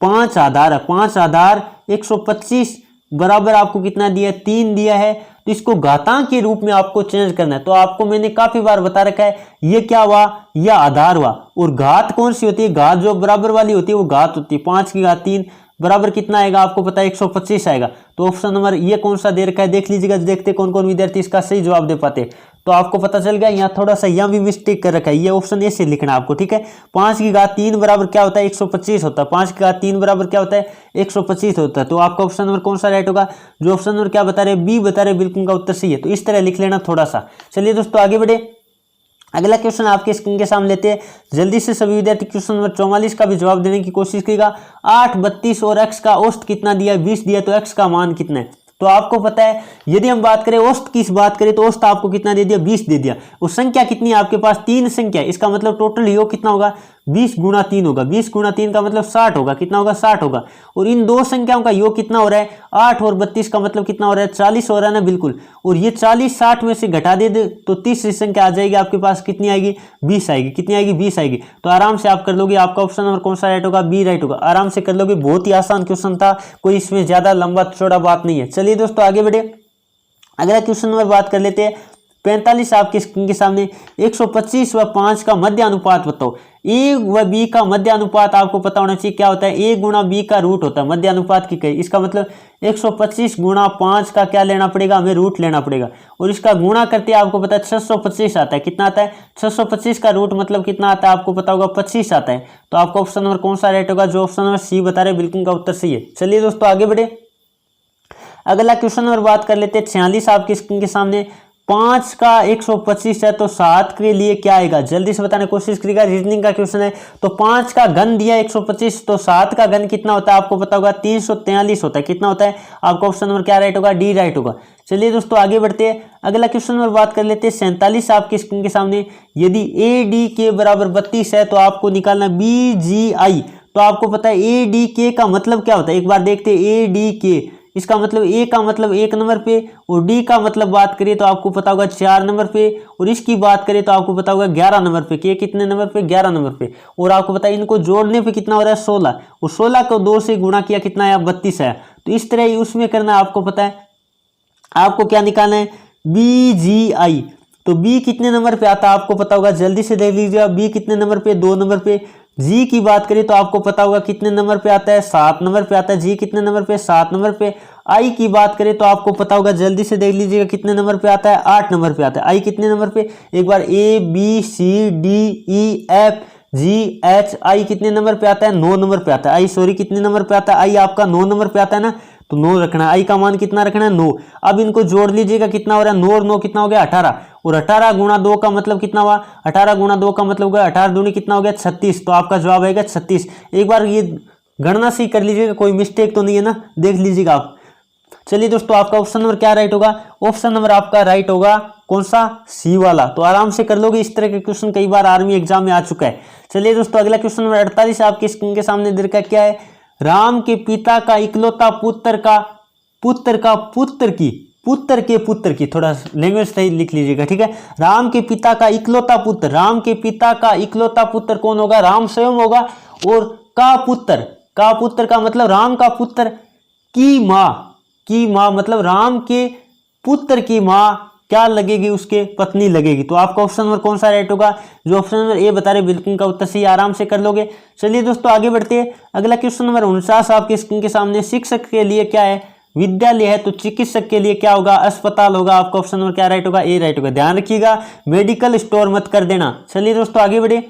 A: 5 आधार है, 5 आधार 125 बराबर आपको कितना दिया है, 3 दिया है, तो इसको घातांक के रूप में आपको चेंज करना है। तो आपको मैंने काफी बार बता रखा है, ये क्या हुआ, यह आधार हुआ, और घात कौन सी होती है, घात जो बराबर वाली होती है वो घात होती है। 5 की घात 3 बराबर कितना आएगा, आपको पता है 125 आएगा। तो ऑप्शन नंबर ये कौन सा दे रखा है, देख लीजिएगा, देखते कौन कौन विद्यार्थी इसका सही जवाब दे पाते। तो आपको पता चल गया, यहाँ थोड़ा सा यहाँ भी मिस्टेक कर रखा है, ये ऑप्शन ऐसे लिखना आपको, ठीक है। 5 की घात 3 बराबर क्या होता है, 125 होता है। 5 की घात 3 बराबर क्या होता है, 125 होता है। तो आपका ऑप्शन नंबर कौन सा राइट होगा, जो ऑप्शन नंबर क्या बता रहे, बी बता रहे, बिल्कुल का उत्तर सही है। तो इस तरह लिख लेना थोड़ा सा। चलिए दोस्तों आगे बढ़े, अगला क्वेश्चन आपके स्क्रीन के सामने लेते हैं। जल्दी से सभी विद्यार्थी क्वेश्चन नंबर 44 का भी जवाब देने की कोशिश करेगा। 8, 32 और x का औसत कितना दिया है, 20 दिया, तो x का मान कितना है। तो आपको पता है, यदि हम बात करें औसत की बात करें तो औसत आपको कितना दे दिया, 20 दे दिया। और संख्या कितनी है आपके पास, 3 संख्या, इसका मतलब टोटल योग कितना होगा, 20 गुणा 3 होगा। 20 गुणा 3 का मतलब 60 होगा, कितना होगा, 60 होगा। और इन दो संख्याओं का योग कितना हो रहा है, 8 और 32 का मतलब कितना हो रहा है, 40 हो रहा है ना, बिल्कुल। और ये 40 60 में से घटा दे तो तीसरी संख्या आ जाएगी आपके पास, कितनी आएगी, 20 आएगी। कितनी आएगी, 20 आएगी। तो आराम से आप कर लोगे, आपका ऑप्शन नंबर कौन सा राइट होगा, बी राइट होगा। आराम से कर लोगे, बहुत ही आसान क्वेश्चन था, कोई इसमें ज्यादा लंबा चौड़ा बात नहीं है। चलिए दोस्तों आगे बढ़े, अगला क्वेश्चन नंबर बात कर लेते हैं 45 आपके स्क्रीन के सामने 125 व 5 का मध्य अनुपात बताओ। ए व बी का मध्य अनुपात आपको पता होना चाहिए क्या होता है, ए गुणा बी का रूट होता है मध्य अनुपात की कई। इसका मतलब 125 गुणा 5 का क्या लेना पड़ेगा, हमें रूट लेना पड़ेगा और इसका गुणा करते आपको पता है 625 आता है। कितना आता है 625 का रूट मतलब कितना आता है आपको पता होगा 25 आता है। तो आपका ऑप्शन नंबर कौन सा राइट होगा, जो ऑप्शन नंबर सी बता रहे बिल्कुल का उत्तर सही है। चलिए दोस्तों आगे बढ़े, अगला क्वेश्चन नंबर बात कर लेते हैं 46 आपकी स्क्रीन के सामने 5 का 125 है तो 7 के लिए क्या आएगा, जल्दी से बताने की कोशिश करिएगा। रीजनिंग का क्वेश्चन है। तो 5 का घन दिया 125 तो 7 का घन कितना होता है आपको पता होगा 343 होता है। कितना होता है आपका ऑप्शन नंबर क्या राइट होगा, डी राइट होगा। चलिए दोस्तों आगे बढ़ते हैं, अगला क्वेश्चन नंबर बात कर लेते हैं 47 आपकी स्क्रीन के सामने। यदि ए डी के बराबर 32 है तो आपको निकालना बी जी आई। तो आपको पता है ए डी के का मतलब क्या होता है, एक बार देखते हैं। ए डी के इसका मतलब ए का मतलब 1 नंबर पे और डी का मतलब बात करें तो आपको पता होगा 4 नंबर पे और इसकी बात करें तो आपको पता होगा 11 नंबर पे। के कितने नंबर पे 11 नंबर पे। और आपको पता है इनको जोड़ने पे कितना हो रहा है 16 और 16 को 2 से गुणा किया कितना आया 32 आया। तो इस तरह ही उसमें करना आपको पता है, आपको क्या निकालना है बी जी आई। तो बी कितने नंबर पे आता है आपको पता होगा, जल्दी से देख लीजिएगा। बी कितने नंबर पे 2 नंबर पे। जी की बात करें तो आपको पता होगा कितने नंबर पे आता है 7 नंबर पे आता है। जी कितने नंबर पे 7 नंबर पे। आई की बात करें तो आपको पता होगा, जल्दी से देख लीजिएगा कितने नंबर पे आता है 8 नंबर पे आता है। आई कितने नंबर पे, एक बार A B C D E F G H I कितने नंबर पे आता है 9 नंबर पे आता है। आई सॉरी कितने नंबर पे आता है, आई आपका 9 नंबर पे आता है ना, तो 9 रखना है। आई का मान कितना रखना है 9। अब इनको जोड़ लीजिएगा कितना हो रहा है 9 और 9 कितना हो गया 18 और 18 गुणा 2 का मतलब कितना हुआ 18 गुणा 2 का मतलब होगा 18 दूनी कितना हो गया 36। तो आपका जवाब आएगा 36। एक बार ये गणना से ही कर लीजिएगा, कोई मिस्टेक तो नहीं है ना, देख लीजिएगा आप। चलिए दोस्तों आपका ऑप्शन नंबर क्या राइट होगा, ऑप्शन नंबर आपका राइट होगा कौन सा, सी वाला। तो आराम से कर लोगे, इस तरह के क्वेश्चन कई बार आर्मी एग्जाम में आ चुका है। चलिए दोस्तों अगला क्वेश्चन नंबर 48 आपकी स्क्रीन के सामने दे रखा है, क्या है, राम के पिता का इकलौता पुत्र के पुत्र की थोड़ा लैंग्वेज सही लिख लीजिएगा, ठीक है। राम के पिता का इकलौता पुत्र, राम के पिता का इकलौता पुत्र कौन होगा, राम स्वयं होगा। और का पुत्र का मतलब राम का पुत्र की माँ मतलब राम के पुत्र की माँ क्या लगेगी, उसके पत्नी लगेगी। तो आपका ऑप्शन नंबर कौन सा राइट होगा, जो ऑप्शन नंबर ए बता रहे बिल्कुल का उत्तर सही, आराम से कर लोगे। चलिए दोस्तों आगे बढ़ते हैं, अगला क्वेश्चन नंबर 49 आपकी स्क्रीन के सामने। शिक्षक के लिए क्या है, विद्यालय है, तो चिकित्सक के लिए क्या होगा, अस्पताल होगा। आपका ऑप्शन नंबर क्या राइट होगा, ए राइट होगा। ध्यान रखिएगा मेडिकल स्टोर मत कर देना। चलिए दोस्तों आगे बढ़े,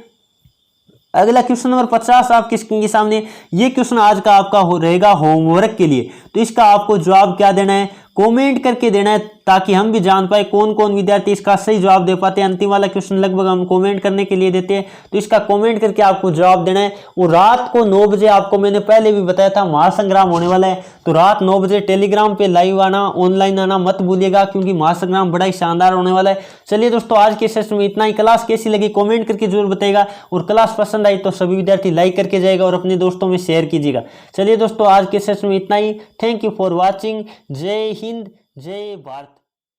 A: अगला क्वेश्चन नंबर 50 आपकी स्क्रीन के सामने। ये क्वेश्चन आज का आपका रहेगा होमवर्क के लिए, तो इसका आपको जवाब क्या देना है, कमेंट करके देना है, ताकि हम भी जान पाए कौन कौन विद्यार्थी इसका सही जवाब दे पाते हैं। अंतिम वाला क्वेश्चन लगभग हम कमेंट करने के लिए देते हैं, तो इसका कमेंट करके आपको जवाब देना है। और रात को 9 बजे आपको मैंने पहले भी बताया था महासंग्राम होने वाला है, तो रात 9 बजे टेलीग्राम पे लाइव आना, ऑनलाइन आना मत भूलिएगा, क्योंकि महासंग्राम बड़ा ही शानदार होने वाला है। चलिए दोस्तों आज के सेशन में इतना ही। क्लास कैसी लगी कॉमेंट करके जरूर बताइएगा, और क्लास पसंद आई तो सभी विद्यार्थी लाइक करके जाएगा और अपने दोस्तों में शेयर कीजिएगा। चलिए दोस्तों आज के सेशन में इतना ही। Thank you for watching. जय हिंद, जय भारत।